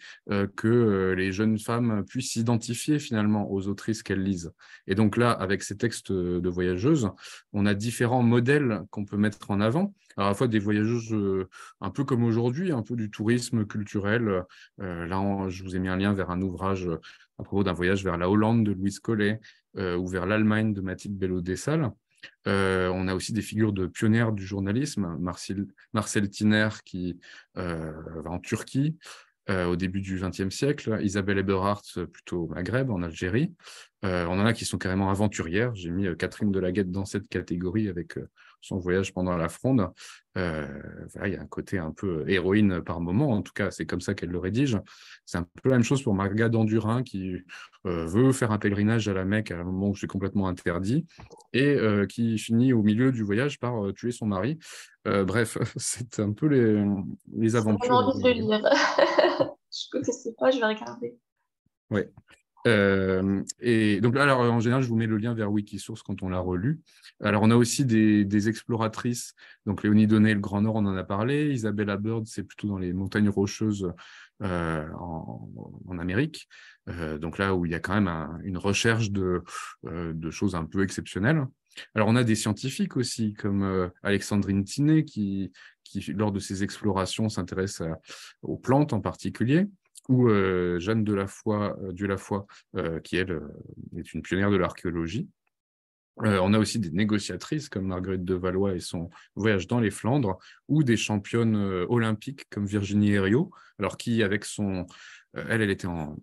que les jeunes femmes puissent s'identifier finalement aux autrices qu'elles lisent. Et donc là, avec ces textes de voyageuses, on a différents modèles qu'on peut mettre en avant. Alors, à la fois des voyageuses un peu comme aujourd'hui, un peu du tourisme culturel. Là, je vous ai mis un lien vers un ouvrage à propos d'un voyage vers la Hollande de Louise Collet ou vers l'Allemagne de Mathilde Bello-Dessalles. On a aussi des figures de pionnières du journalisme, Marcel Tiner qui va en Turquie au début du XXe siècle, Isabelle Eberhardt plutôt au Maghreb, en Algérie. On en a qui sont carrément aventurières. J'ai mis Catherine de la Guette dans cette catégorie avec son voyage pendant la Fronde. Voilà, il y a un côté un peu héroïne par moment, en tout cas, c'est comme ça qu'elle le rédige. C'est un peu la même chose pour Marga d'Andurin, qui veut faire un pèlerinage à la Mecque à un moment où c'est complètement interdit, et qui finit au milieu du voyage par tuer son mari. Bref, c'est un peu les Ça donne aventures envie de le de... lire. Je ne connaissais pas, je vais regarder. Ouais. Et donc là, alors, en général, je vous mets le lien vers Wikisource quand on l'a relu. Alors, on a aussi des exploratrices. Donc, Léonie Donnet, le Grand Nord, on en a parlé. Isabella Bird, c'est plutôt dans les montagnes rocheuses en Amérique. Donc là où il y a quand même une recherche de choses un peu exceptionnelles. Alors, on a des scientifiques aussi, comme Alexandrine Tinet, qui, lors de ses explorations, s'intéresse aux plantes en particulier, ou Jeanne Dulafoy, qui, elle, est une pionnière de l'archéologie. On a aussi des négociatrices comme Marguerite de Valois et son voyage dans les Flandres, ou des championnes olympiques comme Virginie Herriot, alors qui, avec son... elle était en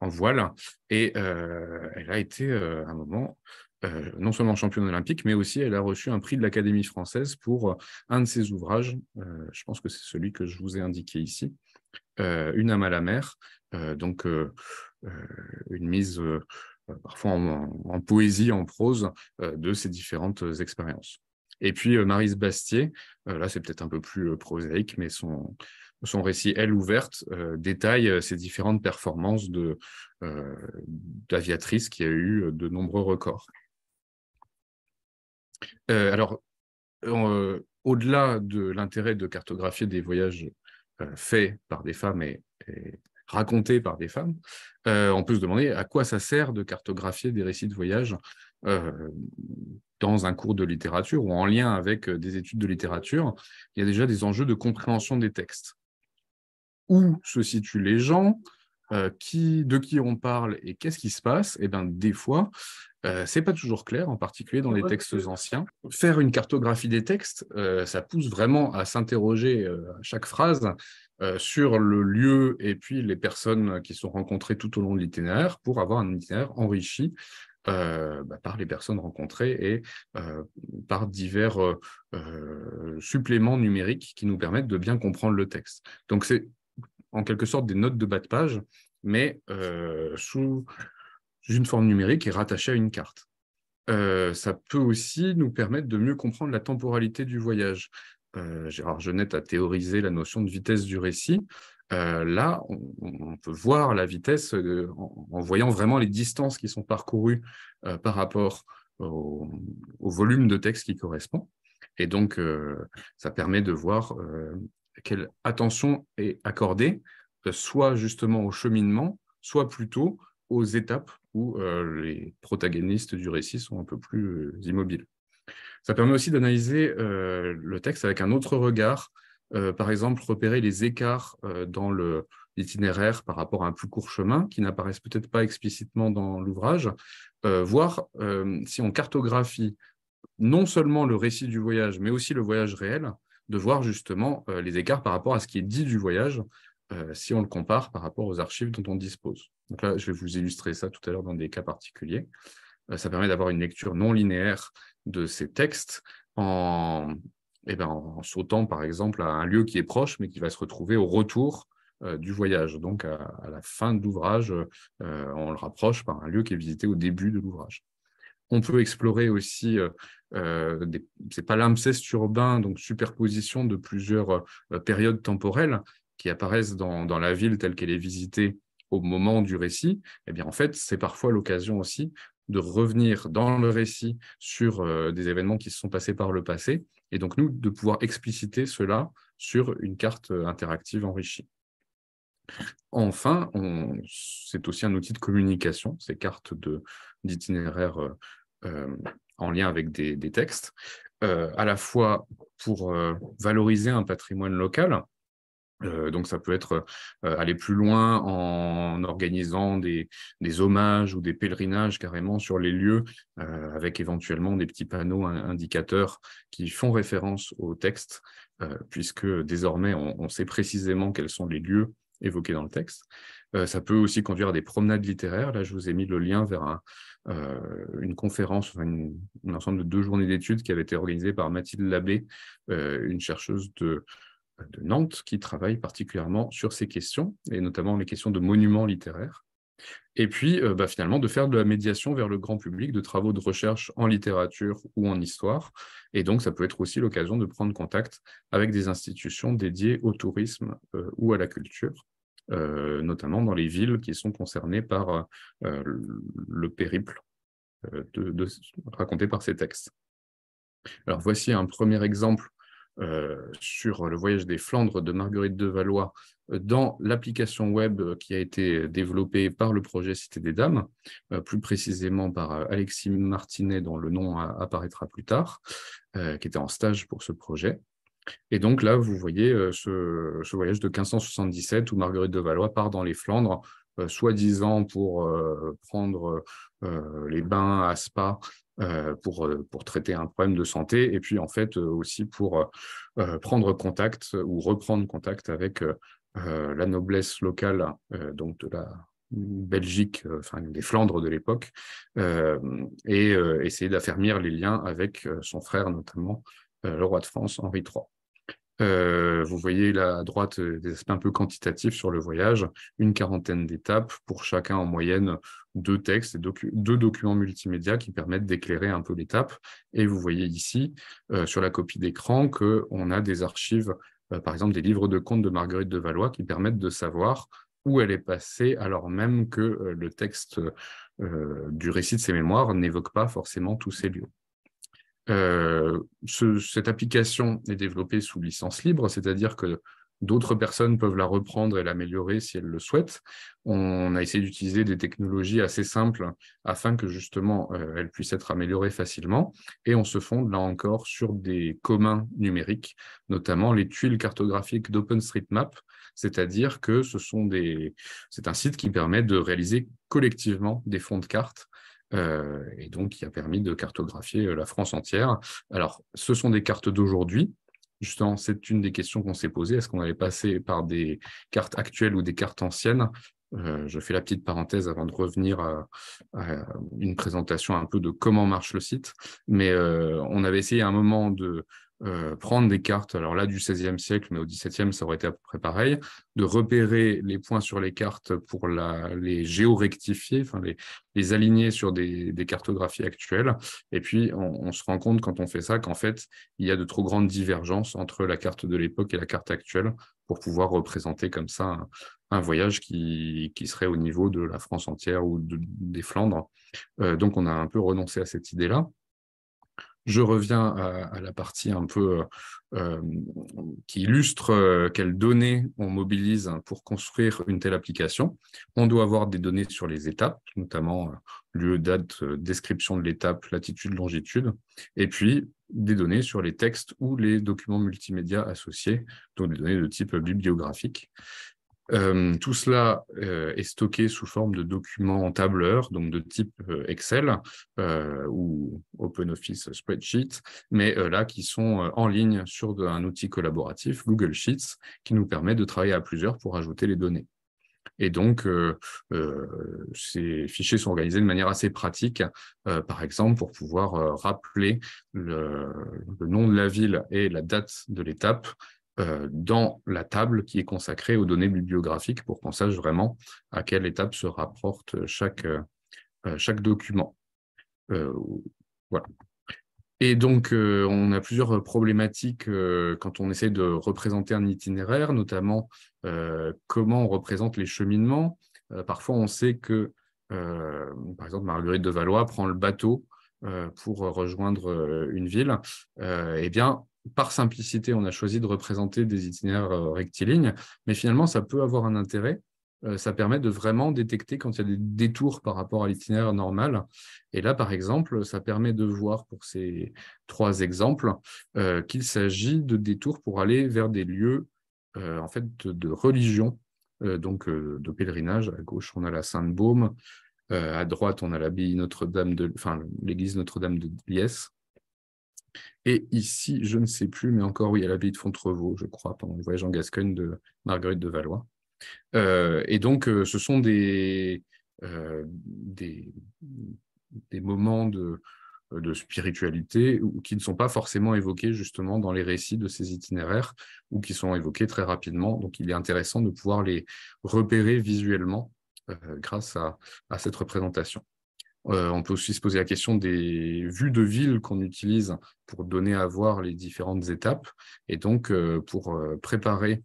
voile, et elle a été, à un moment, non seulement championne olympique, mais aussi elle a reçu un prix de l'Académie française pour un de ses ouvrages. Je pense que c'est celui que je vous ai indiqué ici. Une âme à la mer, donc une mise parfois en poésie, en prose, de ces différentes expériences. Et puis Maryse Bastier, là c'est peut-être un peu plus prosaïque, mais son récit, Elle ouverte, détaille ces différentes performances d'aviatrice qui a eu de nombreux records. Alors, au-delà de l'intérêt de cartographier des voyages faits par des femmes et racontés par des femmes, on peut se demander à quoi ça sert de cartographier des récits de voyage dans un cours de littérature ou en lien avec des études de littérature. Il y a déjà des enjeux de compréhension des textes. Où se situent les gens, de qui on parle et qu'est-ce qui se passe? Eh bien, des fois, c'est pas toujours clair, en particulier dans les textes anciens. Faire une cartographie des textes, ça pousse vraiment à s'interroger à chaque phrase sur le lieu et puis les personnes qui sont rencontrées tout au long de l'itinéraire pour avoir un itinéraire enrichi par les personnes rencontrées et par divers suppléments numériques qui nous permettent de bien comprendre le texte. Donc, c'est en quelque sorte des notes de bas de page, mais sous une forme numérique et rattachée à une carte. Ça peut aussi nous permettre de mieux comprendre la temporalité du voyage. Gérard Genette a théorisé la notion de vitesse du récit. Là, on peut voir la vitesse en voyant vraiment les distances qui sont parcourues par rapport au volume de texte qui correspond. Et donc, ça permet de voir quelle attention est accordée, soit justement au cheminement, soit plutôt aux étapes où les protagonistes du récit sont un peu plus immobiles. Ça permet aussi d'analyser le texte avec un autre regard, par exemple repérer les écarts dans l'itinéraire par rapport à un plus court chemin qui n'apparaissent peut-être pas explicitement dans l'ouvrage, voir si on cartographie non seulement le récit du voyage, mais aussi le voyage réel, de voir justement les écarts par rapport à ce qui est dit du voyage, si on le compare par rapport aux archives dont on dispose. Donc là, je vais vous illustrer ça tout à l'heure dans des cas particuliers. Ça permet d'avoir une lecture non linéaire de ces textes en sautant, par exemple, à un lieu qui est proche, mais qui va se retrouver au retour du voyage. Donc, à la fin de l'ouvrage, on le rapproche par un lieu qui est visité au début de l'ouvrage. On peut explorer aussi, c'est palimpsestes urbains, donc superposition de plusieurs périodes temporelles qui apparaissent dans la ville telle qu'elle est visitée au moment du récit. Eh bien, en fait, c'est parfois l'occasion aussi de revenir dans le récit sur des événements qui se sont passés par le passé, et donc nous, de pouvoir expliciter cela sur une carte interactive enrichie. Enfin, c'est aussi un outil de communication, ces cartes d'itinéraire en lien avec des textes, à la fois pour valoriser un patrimoine local. Donc, ça peut être aller plus loin en organisant des hommages ou des pèlerinages carrément sur les lieux, avec éventuellement des petits panneaux indicateurs qui font référence au texte, puisque désormais, on sait précisément quels sont les lieux évoquées dans le texte. Ça peut aussi conduire à des promenades littéraires. Là, je vous ai mis le lien vers une conférence, un ensemble de 2 journées d'études qui avait été organisée par Mathilde Labbé, une chercheuse de Nantes qui travaille particulièrement sur ces questions, et notamment les questions de monuments littéraires. Et puis, finalement, de faire de la médiation vers le grand public, de travaux de recherche en littérature ou en histoire. Et donc, ça peut être aussi l'occasion de prendre contact avec des institutions dédiées au tourisme ou à la culture, notamment dans les villes qui sont concernées par le périple raconté par ces textes. Alors, voici un premier exemple sur le voyage des Flandres de Marguerite de Valois dans l'application web qui a été développée par le projet Cité des Dames, plus précisément par Alexis Martinet, dont le nom apparaîtra plus tard, qui était en stage pour ce projet. Et donc là, vous voyez ce voyage de 1577 où Marguerite de Valois part dans les Flandres, soi-disant pour prendre les bains à Spa, pour traiter un problème de santé, et puis en fait aussi pour prendre contact ou reprendre contact avec la noblesse locale, donc de la Belgique, enfin des Flandres de l'époque, et essayer d'affermir les liens avec son frère, notamment le roi de France, Henri III. Vous voyez là à droite des aspects un peu quantitatifs sur le voyage, une 40aine d'étapes, pour chacun en moyenne 2 textes et 2 documents multimédia qui permettent d'éclairer un peu l'étape. Et vous voyez ici, sur la copie d'écran, qu'on a des archives, par exemple des livres de contes de Marguerite de Valois, qui permettent de savoir où elle est passée, alors même que le texte du récit de ses mémoires n'évoque pas forcément tous ces lieux. Cette application est développée sous licence libre, c'est-à-dire que d'autres personnes peuvent la reprendre et l'améliorer si elles le souhaitent. On a essayé d'utiliser des technologies assez simples afin que justement elles puissent être améliorées facilement, et on se fonde là encore sur des communs numériques, notamment les tuiles cartographiques d'OpenStreetMap, c'est-à-dire que c'est un site qui permet de réaliser collectivement des fonds de cartes, et donc qui a permis de cartographier la France entière. Alors, ce sont des cartes d'aujourd'hui. Justement, c'est une des questions qu'on s'est posées. Est-ce qu'on allait passer par des cartes actuelles ou des cartes anciennes? Je fais la petite parenthèse avant de revenir à une présentation un peu de comment marche le site. Mais on avait essayé à un moment de prendre des cartes, alors là du XVIe siècle, mais au XVIIe, ça aurait été à peu près pareil, de repérer les points sur les cartes pour les géorectifier, enfin les aligner sur des cartographies actuelles. Et puis, on se rend compte quand on fait ça qu'en fait, il y a de trop grandes divergences entre la carte de l'époque et la carte actuelle pour pouvoir représenter comme ça un voyage qui serait au niveau de la France entière ou des Flandres. Donc, on a un peu renoncé à cette idée-là. Je reviens à la partie un peu qui illustre quelles données on mobilise pour construire une telle application. On doit avoir des données sur les étapes, notamment lieu, date, description de l'étape, latitude, longitude, et puis des données sur les textes ou les documents multimédia associés, donc des données de type bibliographique. Tout cela est stocké sous forme de documents en tableur, donc de type Excel ou OpenOffice Spreadsheet, mais là qui sont en ligne sur un outil collaboratif, Google Sheets, qui nous permet de travailler à plusieurs pour ajouter les données. Et donc, ces fichiers sont organisés de manière assez pratique, par exemple, pour pouvoir rappeler le nom de la ville et la date de l'étape dans la table qui est consacrée aux données bibliographiques pour qu'on sache vraiment à quelle étape se rapporte chaque document. Voilà. Et donc, on a plusieurs problématiques quand on essaie de représenter un itinéraire, notamment comment on représente les cheminements. Parfois, on sait que, par exemple, Marguerite de Valois prend le bateau pour rejoindre une ville. Eh bien, par simplicité, on a choisi de représenter des itinéraires rectilignes, mais finalement, ça peut avoir un intérêt. Ça permet de vraiment détecter quand il y a des détours par rapport à l'itinéraire normal. Et là, par exemple, ça permet de voir pour ces 3 exemples qu'il s'agit de détours pour aller vers des lieux en fait, de religion, donc de pèlerinage. À gauche, on a la Sainte-Baume. À droite, on a l'abbaye Notre-Dame l'église Notre-Dame de Liesse. Et ici, je ne sais plus, mais encore, oui, à l'abbaye de Fontevraud, je crois, pendant le voyage en Gascogne de Marguerite de Valois. Et donc, ce sont des moments de spiritualité qui ne sont pas forcément évoqués justement dans les récits de ces itinéraires ou qui sont évoqués très rapidement. Donc, il est intéressant de pouvoir les repérer visuellement grâce à cette représentation. On peut aussi se poser la question des vues de ville qu'on utilise pour donner à voir les différentes étapes et donc pour préparer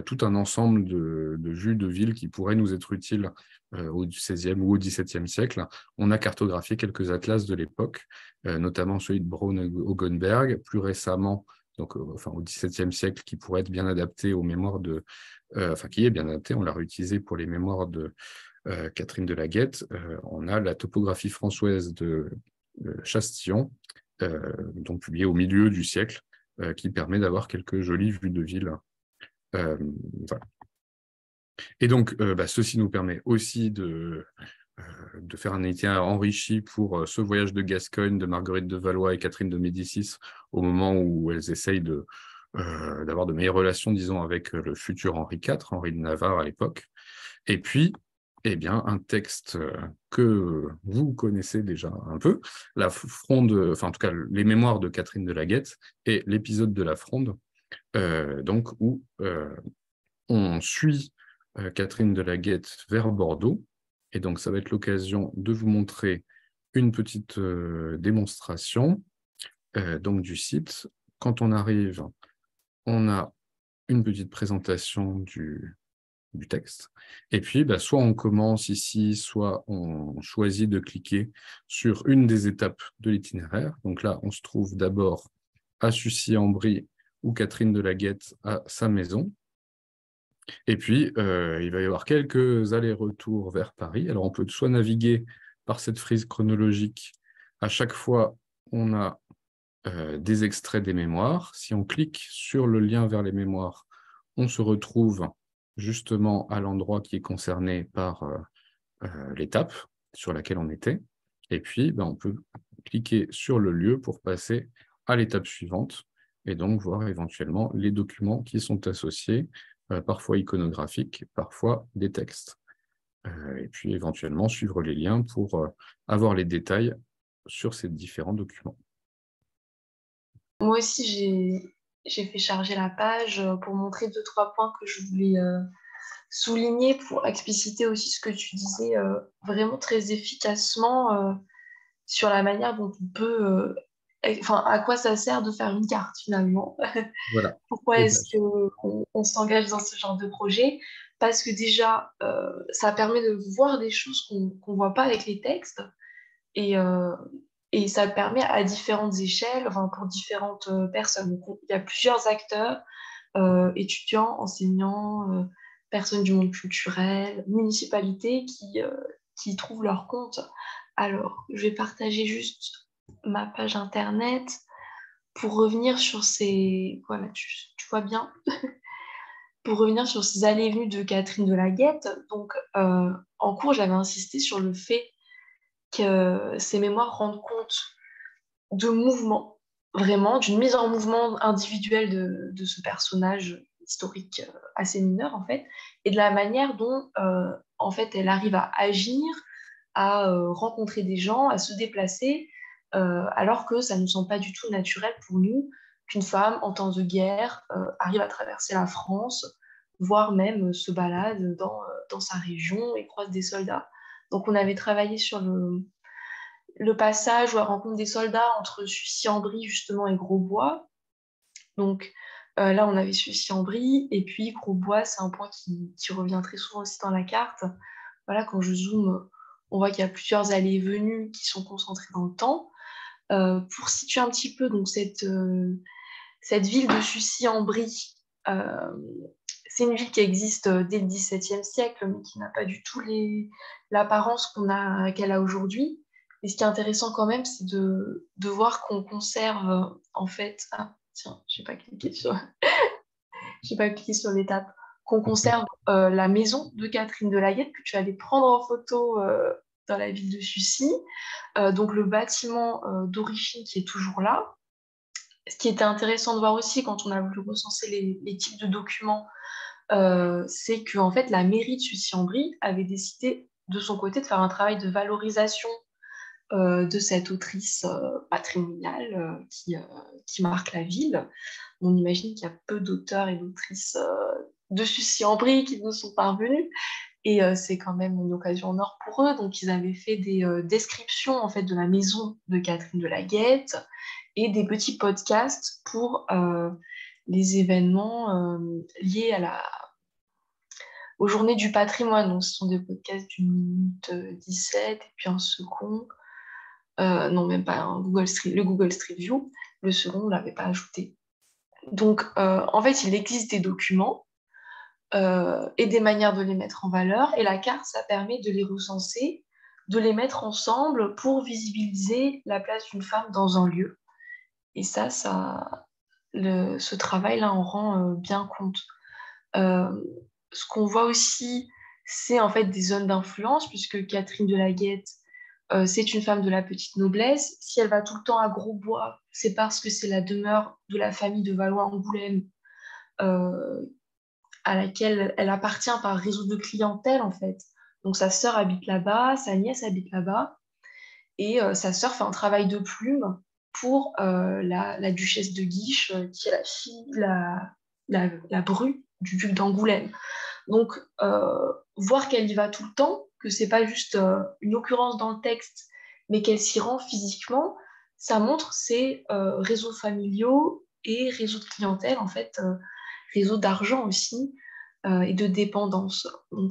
tout un ensemble de vues de ville qui pourraient nous être utiles au XVIe ou au XVIIe siècle. On a cartographié quelques atlas de l'époque, notamment celui de Braun-Hogenberg, plus récemment, donc au XVIIe siècle, qui pourrait être bien adapté aux mémoires qui est bien adapté, on l'a réutilisé pour les mémoires de Catherine de la Guette. On a la topographie française de Chastillon, donc publiée au milieu du siècle, qui permet d'avoir quelques jolies vues de ville. Voilà. Et donc, ceci nous permet aussi de faire un itinéraire enrichi pour ce voyage de Gascogne de Marguerite de Valois et Catherine de Médicis au moment où elles essayent d'avoir de meilleures relations, disons, avec le futur Henri IV, Henri de Navarre à l'époque. Et puis, eh bien, un texte que vous connaissez déjà un peu, la fronde, enfin en tout cas les mémoires de Catherine de la Guette et l'épisode de la fronde, donc où on suit Catherine de la Guette vers Bordeaux. Et donc, ça va être l'occasion de vous montrer une petite démonstration donc du site. Quand on arrive, on a une petite présentation du texte. Et puis, soit on commence ici, soit on choisit de cliquer sur une des étapes de l'itinéraire. Donc là, on se trouve d'abord à Sucy-en-Brie, où Catherine de la Guette a sa maison. Et puis, il va y avoir quelques allers-retours vers Paris. Alors, on peut soit naviguer par cette frise chronologique. À chaque fois, on a des extraits des mémoires. Si on clique sur le lien vers les mémoires, on se retrouve justement à l'endroit qui est concerné par l'étape sur laquelle on était. Et puis, on peut cliquer sur le lieu pour passer à l'étape suivante et donc voir éventuellement les documents qui sont associés, parfois iconographiques, parfois des textes. Et puis éventuellement suivre les liens pour avoir les détails sur ces différents documents. Moi aussi, j'ai fait charger la page pour montrer 2, 3 points que je voulais souligner pour expliciter aussi ce que tu disais vraiment très efficacement sur la manière dont on peut, à quoi ça sert de faire une carte finalement. Voilà. Pourquoi Et est-ce qu'on s'engage dans ce genre de projet? Parce que déjà, ça permet de voir des choses qu'on ne voit pas avec les textes et, euh, et ça permet à différentes échelles, enfin, pour différentes personnes. Donc, il y a plusieurs acteurs, étudiants, enseignants, personnes du monde culturel, municipalités qui trouvent leur compte. Alors, je vais partager juste ma page internet pour revenir sur ces... Voilà, tu vois bien. Pour revenir sur ces allées et venues de Catherine de la Guette, donc en cours, j'avais insisté sur le fait que ces mémoires rendent compte de mouvement, vraiment, d'une mise en mouvement individuelle de ce personnage historique assez mineur, en fait, et de la manière dont, en fait, elle arrive à agir, à rencontrer des gens, à se déplacer, alors que ça ne nous semble pas du tout naturel pour nous qu'une femme, en temps de guerre, arrive à traverser la France, voire même se balade dans sa région et croise des soldats. Donc on avait travaillé sur le passage où elle rencontre des soldats entre Sucy-en-Brie justement et Grosbois. Donc là, on avait Sucy-en-Brie et puis Grosbois, c'est un point qui revient très souvent aussi dans la carte. Voilà, quand je zoome, on voit qu'il y a plusieurs allées et venues qui sont concentrées dans le temps. Pour situer un petit peu donc cette ville de Sucy-en-Brie, euh, c'est une ville qui existe dès le XVIIe siècle, mais qui n'a pas du tout l'apparence qu'elle a aujourd'hui. Et ce qui est intéressant quand même, c'est de voir qu'on conserve en fait. Ah, tiens, j'ai pas cliqué sur l'étape. Qu'on conserve la maison de Catherine de la Guette que tu allais prendre en photo dans la ville de Sucy. Donc le bâtiment d'origine qui est toujours là. Ce qui était intéressant de voir aussi quand on a voulu recenser les types de documents, c'est que en fait, la mairie de Sucy-en-Brie avait décidé de son côté de faire un travail de valorisation de cette autrice patrimoniale qui marque la ville. On imagine qu'il y a peu d'auteurs et d'autrices de Sucy-en-Brie qui nous sont parvenus. Et c'est quand même une occasion en or pour eux. Donc, ils avaient fait des descriptions en fait, de la maison de Catherine de la Guette et des petits podcasts pour les événements liés aux Journées du patrimoine. Donc, ce sont des podcasts d'une minute 17 et puis un second. Non, même pas le Google Street View. Le second, on ne l'avait pas ajouté. Donc, en fait, il existe des documents et des manières de les mettre en valeur. Et la carte, ça permet de les recenser, de les mettre ensemble pour visibiliser la place d'une femme dans un lieu. Et ce travail-là en rend bien compte. Euh, Ce qu'on voit aussi, c'est en fait des zones d'influence, puisque Catherine de la Guette, c'est une femme de la petite noblesse. Si elle va tout le temps à Grosbois, c'est parce que c'est la demeure de la famille de Valois-Angoulême, euh, à laquelle elle appartient par réseau de clientèle, en fait. Donc sa sœur habite là-bas, sa nièce habite là-bas, et sa sœur fait un travail de plume pour la duchesse de Guiche, qui est la fille, la bru du duc d'Angoulême. Donc, voir qu'elle y va tout le temps, que c'est pas juste une occurrence dans le texte, mais qu'elle s'y rend physiquement, ça montre ses réseaux familiaux et réseaux de clientèle, en fait, réseaux d'argent aussi, et de dépendance. Donc,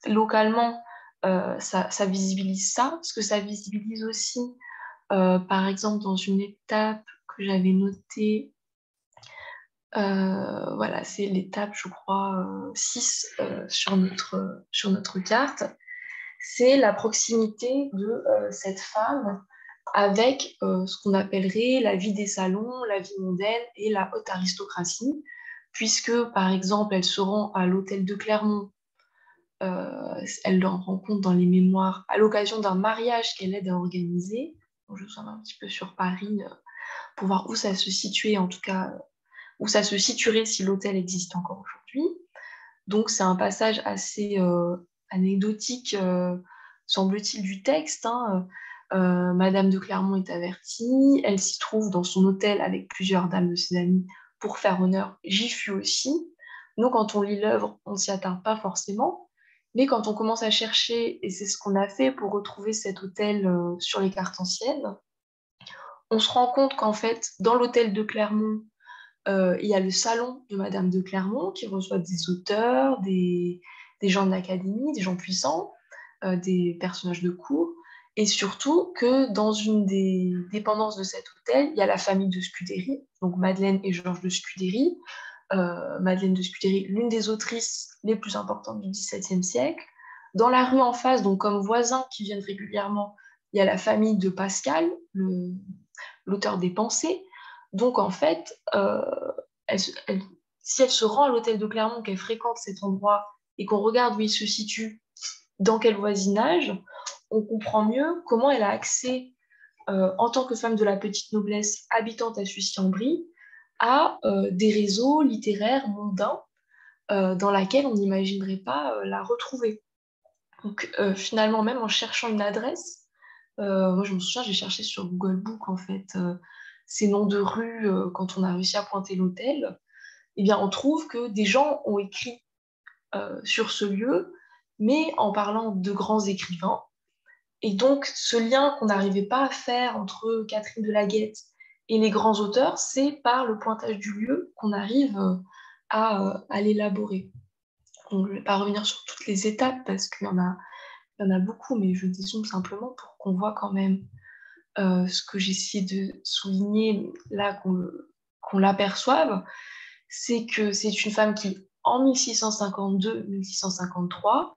localement, ça visibilise ça, parce que ça visibilise aussi, par exemple, dans une étape que j'avais notée, voilà, c'est l'étape, je crois, 6 sur notre carte. C'est la proximité de cette femme avec ce qu'on appellerait la vie des salons, la vie mondaine et la haute aristocratie, puisque, par exemple, elle se rend à l'hôtel de Clermont, elle le rencontre dans les mémoires à l'occasion d'un mariage qu'elle aide à organiser. Donc, je suis un petit peu sur Paris pour voir où ça se situait, en tout cas où ça se situerait si l'hôtel existe encore aujourd'hui. Donc c'est un passage assez anecdotique, semble-t-il, du texte, hein. Madame de Clermont est avertie, elle s'y trouve dans son hôtel avec plusieurs dames de ses amies pour faire honneur. J'y fus aussi. Nous, quand on lit l'œuvre, on ne s'y attarde pas forcément, mais quand on commence à chercher, et c'est ce qu'on a fait pour retrouver cet hôtel sur les cartes anciennes, on se rend compte qu'en fait, dans l'hôtel de Clermont, il y a le salon de Madame de Clermont qui reçoit des auteurs, des gens de l'académie, des gens puissants, des personnages de cour. Et surtout que dans une des dépendances de cet hôtel, il y a la famille de Scudéry, donc Madeleine et Georges de Scudéry. Madeleine de Scudéry, l'une des autrices les plus importantes du XVIIe siècle. Dans la rue en face, donc comme voisins qui viennent régulièrement, il y a la famille de Pascal, l'auteur des Pensées. Donc en fait, elle, elle, si elle se rend à l'hôtel de Clermont, qu'elle fréquente cet endroit et qu'on regarde où il se situe, dans quel voisinage, on comprend mieux comment elle a accès, en tant que femme de la petite noblesse habitante à Sucy-en-Brie, à des réseaux littéraires mondains dans lesquels on n'imaginerait pas la retrouver. Donc finalement, même en cherchant une adresse, moi je me souviens, j'ai cherché sur Google Book en fait ces noms de rues quand on a réussi à pointer l'hôtel. Eh bien, on trouve que des gens ont écrit sur ce lieu, mais en parlant de grands écrivains. Et donc, ce lien qu'on n'arrivait pas à faire entre Catherine de la Guette et les grands auteurs, c'est par le pointage du lieu qu'on arrive à l'élaborer. Donc, je ne vais pas revenir sur toutes les étapes parce il y en a beaucoup, mais je dézoome simplement pour qu'on voit quand même ce que j'ai essayé de souligner là, qu'on l'aperçoive, c'est que c'est une femme qui, en 1652-1653,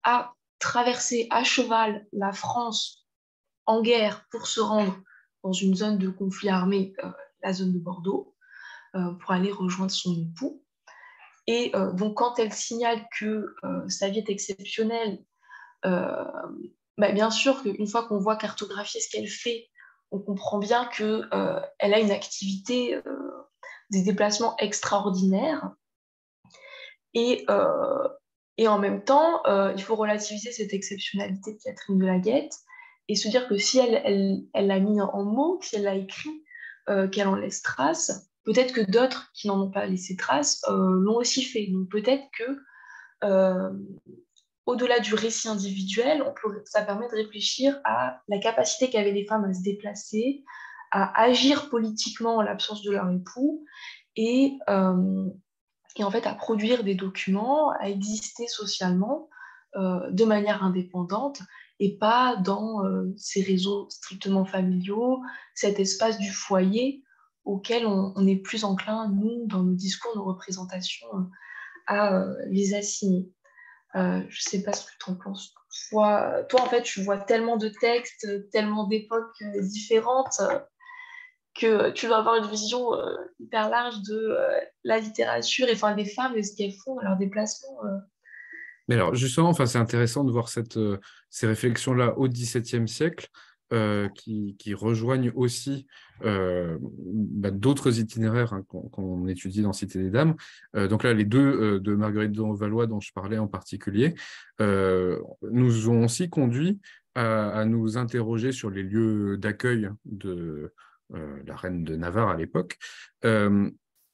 a traversé à cheval la France en guerre pour se rendre dans une zone de conflit armé, la zone de Bordeaux, pour aller rejoindre son époux. Et donc, quand elle signale que sa vie est exceptionnelle, bien sûr qu'une fois qu'on voit cartographier ce qu'elle fait, on comprend bien qu'elle a une activité, des déplacements extraordinaires. Et en même temps, il faut relativiser cette exceptionnalité de Catherine de la Guette et se dire que si elle l'a mis en mots, si elle l'a écrit, qu'elle en laisse trace, peut-être que d'autres qui n'en ont pas laissé trace l'ont aussi fait. Donc peut-être que euh, au-delà du récit individuel, ça permet de réfléchir à la capacité qu'avaient les femmes à se déplacer, à agir politiquement en l'absence de leur époux et, euh, et en fait à produire des documents, à exister socialement de manière indépendante et pas dans ces réseaux strictement familiaux, cet espace du foyer auquel on est plus enclin, nous, dans nos discours, nos représentations, à les assigner. Je ne sais pas ce que tu en penses. Toi, en fait, tu vois tellement de textes, tellement d'époques différentes, que tu dois avoir une vision hyper large de la littérature et enfin, des femmes et ce qu'elles font à leur déplacement. Mais alors, justement, enfin, c'est intéressant de voir ces réflexions-là au XVIIe siècle qui rejoignent aussi d'autres itinéraires qu'on étudie dans Cité des Dames. Donc là, les deux de Marguerite de Valois dont je parlais en particulier nous ont aussi conduit à nous interroger sur les lieux d'accueil de la reine de Navarre à l'époque.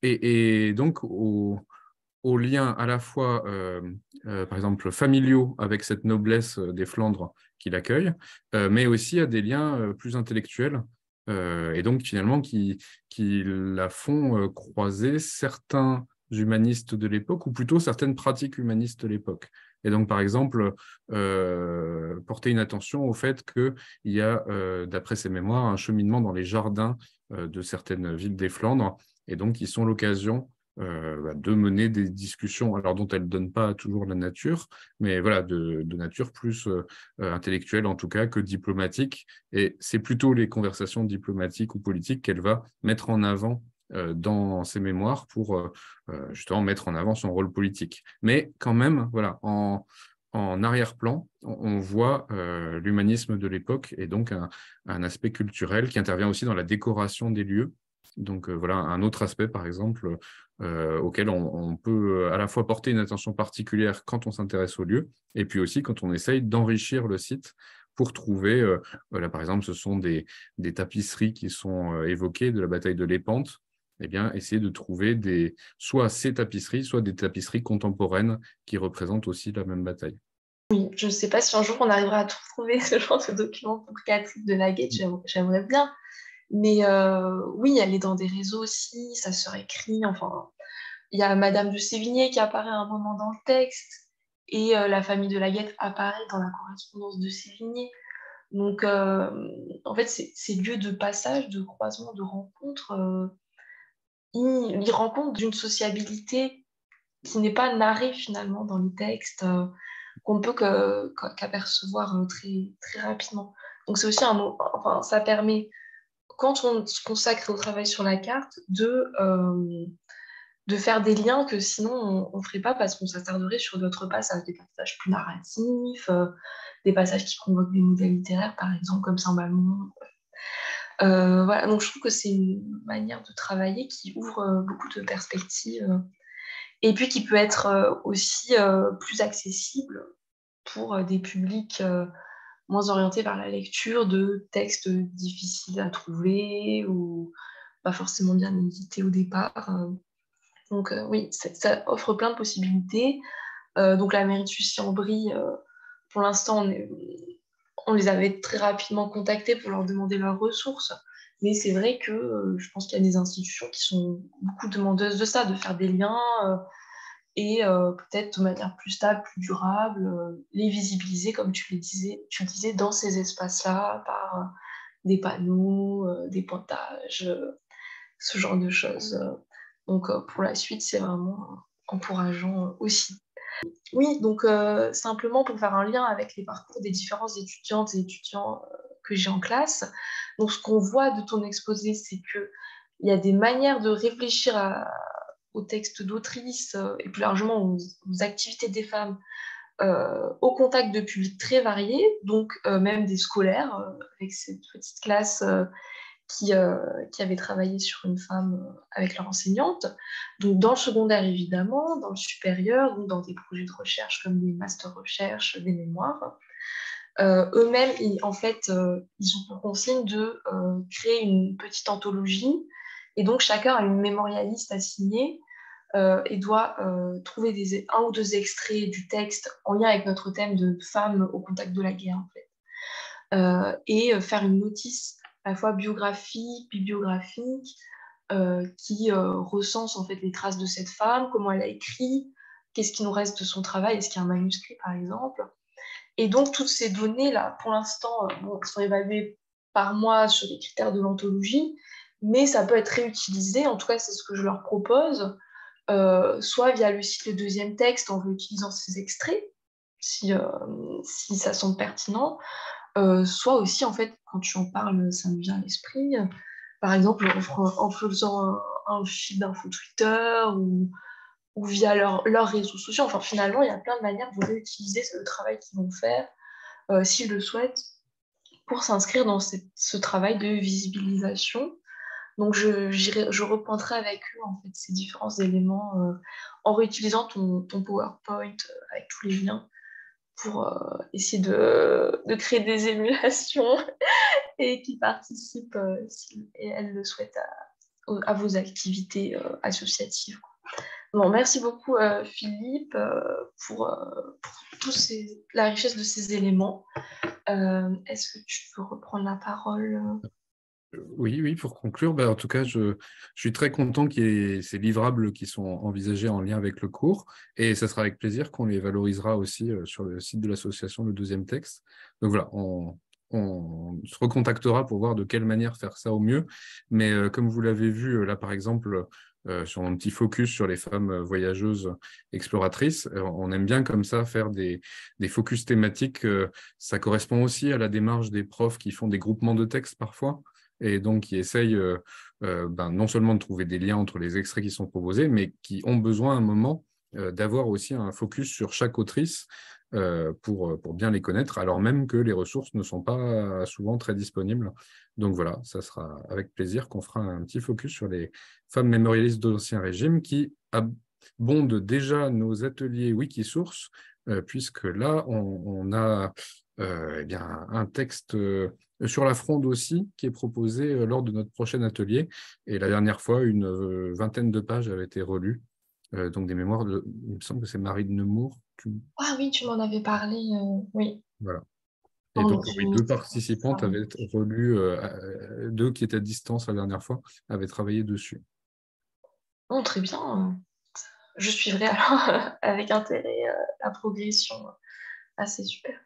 Et donc, aux liens à la fois, par exemple, familiaux avec cette noblesse des Flandres qui l'accueille, mais aussi à des liens plus intellectuels, et donc finalement qui la font croiser certains humanistes de l'époque, ou plutôt certaines pratiques humanistes de l'époque. Et donc, par exemple, porter une attention au fait qu'il y a, d'après ses mémoires, un cheminement dans les jardins de certaines villes des Flandres, et donc qui sont l'occasion de mener des discussions, alors dont elle ne donne pas toujours la nature, mais voilà, de nature plus intellectuelle en tout cas que diplomatique. Et c'est plutôt les conversations diplomatiques ou politiques qu'elle va mettre en avant dans ses mémoires pour justement mettre en avant son rôle politique. Mais quand même, voilà, en arrière-plan, on voit l'humanisme de l'époque et donc un aspect culturel qui intervient aussi dans la décoration des lieux. Donc voilà un autre aspect, par exemple, auquel on peut à la fois porter une attention particulière quand on s'intéresse au lieu, et puis aussi quand on essaye d'enrichir le site pour trouver, là par exemple, ce sont des tapisseries qui sont évoquées de la bataille de Lépante, eh bien, essayer de trouver soit ces tapisseries, soit des tapisseries contemporaines qui représentent aussi la même bataille. Oui, je ne sais pas si un jour on arrivera à trouver ce genre de document pour Catherine de la Guette, j'aimerais bien. Mais oui, elle est dans des réseaux aussi, ça se réécrit, enfin, il y a Madame de Sévigné qui apparaît à un moment dans le texte, et la famille de la Guette apparaît dans la correspondance de Sévigné. Donc, en fait, ces lieux de passage, de croisement, de rencontre, ils rencontrent d'une sociabilité qui n'est pas narrée finalement dans les textes, qu'on ne peut qu'apercevoir très, très rapidement. Donc, c'est aussi enfin, ça permet, quand on se consacre au travail sur la carte, de faire des liens que sinon on ne ferait pas parce qu'on s'attarderait sur d'autres passages, des passages plus narratifs, des passages qui convoquent des modèles littéraires, par exemple, comme Saint-Balmont. Voilà, donc je trouve que c'est une manière de travailler qui ouvre beaucoup de perspectives et puis qui peut être aussi plus accessible pour des publics moins orientés vers la lecture de textes difficiles à trouver ou pas forcément bien édités au départ. Donc oui, ça offre plein de possibilités. Donc la mairie de Sucy-en-Brie, pour l'instant, on les avait très rapidement contactés pour leur demander leurs ressources. Mais c'est vrai que je pense qu'il y a des institutions qui sont beaucoup demandeuses de ça, de faire des liens et peut-être de manière plus stable, plus durable, les visibiliser, comme tu le disais dans ces espaces-là, par des panneaux, des pointages, ce genre de choses. Donc pour la suite, c'est vraiment encourageant aussi. Oui, donc simplement pour faire un lien avec les parcours des différentes étudiantes et étudiants que j'ai en classe. Donc ce qu'on voit de ton exposé, c'est qu'il y a des manières de réfléchir aux textes d'autrices et plus largement aux activités des femmes au contact de publics très variés, donc même des scolaires avec cette petite classe qui avaient travaillé sur une femme avec leur enseignante. Donc, dans le secondaire, évidemment, dans le supérieur, donc dans des projets de recherche comme des master recherche, des mémoires. Eux-mêmes, en fait, ils ont pour consigne de créer une petite anthologie. Et donc, chacun a une mémorialiste assignée et doit trouver un ou deux extraits du texte en lien avec notre thème de femmes au contact de la guerre, en fait. Et faire une notice à la fois biographique, bibliographique, qui recense en fait les traces de cette femme, comment elle a écrit, qu'est-ce qui nous reste de son travail, est-ce qu'il y a un manuscrit par exemple. Et donc toutes ces données-là, pour l'instant, sont évaluées par mois sur les critères de l'anthologie, mais ça peut être réutilisé, en tout cas c'est ce que je leur propose, soit via le site Le Deuxième Texte en réutilisant ces extraits, si ça semble pertinent, soit aussi, en fait, quand tu en parles, ça me vient à l'esprit. Par exemple, en faisant un fil d'info Twitter ou via leurs réseaux sociaux. Enfin, finalement, il y a plein de manières de réutiliser le travail qu'ils vont faire, s'ils le souhaitent, pour s'inscrire dans ce travail de visibilisation. Donc, je repointerai avec eux, en fait, ces différents éléments en réutilisant ton PowerPoint avec tous les liens pour essayer de créer des émulations et qui participent, si elles le souhaitent, à vos activités associatives. Bon, merci beaucoup, Philippe, pour la richesse de ces éléments. Est-ce que tu peux reprendre la parole? Oui, oui, pour conclure, en tout cas, je suis très content qu'il y ait ces livrables qui sont envisagés en lien avec le cours, et ça sera avec plaisir qu'on les valorisera aussi sur le site de l'association Le Deuxième Texte. Donc voilà, on se recontactera pour voir de quelle manière faire ça au mieux, mais comme vous l'avez vu là, par exemple, sur mon petit focus sur les femmes voyageuses exploratrices, on aime bien comme ça faire des focus thématiques. Ça correspond aussi à la démarche des profs qui font des groupements de textes parfois, et donc qui essayent non seulement de trouver des liens entre les extraits qui sont proposés, mais qui ont besoin à un moment d'avoir aussi un focus sur chaque autrice pour bien les connaître, alors même que les ressources ne sont pas souvent très disponibles. Donc voilà, ça sera avec plaisir qu'on fera un petit focus sur les femmes mémorialistes de l'Ancien Régime qui abondent déjà nos ateliers Wikisource, puisque là, on a un texte sur la Fronde aussi, qui est proposé lors de notre prochain atelier. Et la dernière fois, une vingtaine de pages avaient été relues. Donc des mémoires il me semble que c'est Marie de Nemours. Ah oui, tu m'en avais parlé, oui. Voilà. Et En donc, oui, deux optimisme, participantes ça. avaient relu, deux qui étaient à distance la dernière fois, avaient travaillé dessus. Bon, très bien. Je suivrai alors avec intérêt la progression. Ah, c'est super.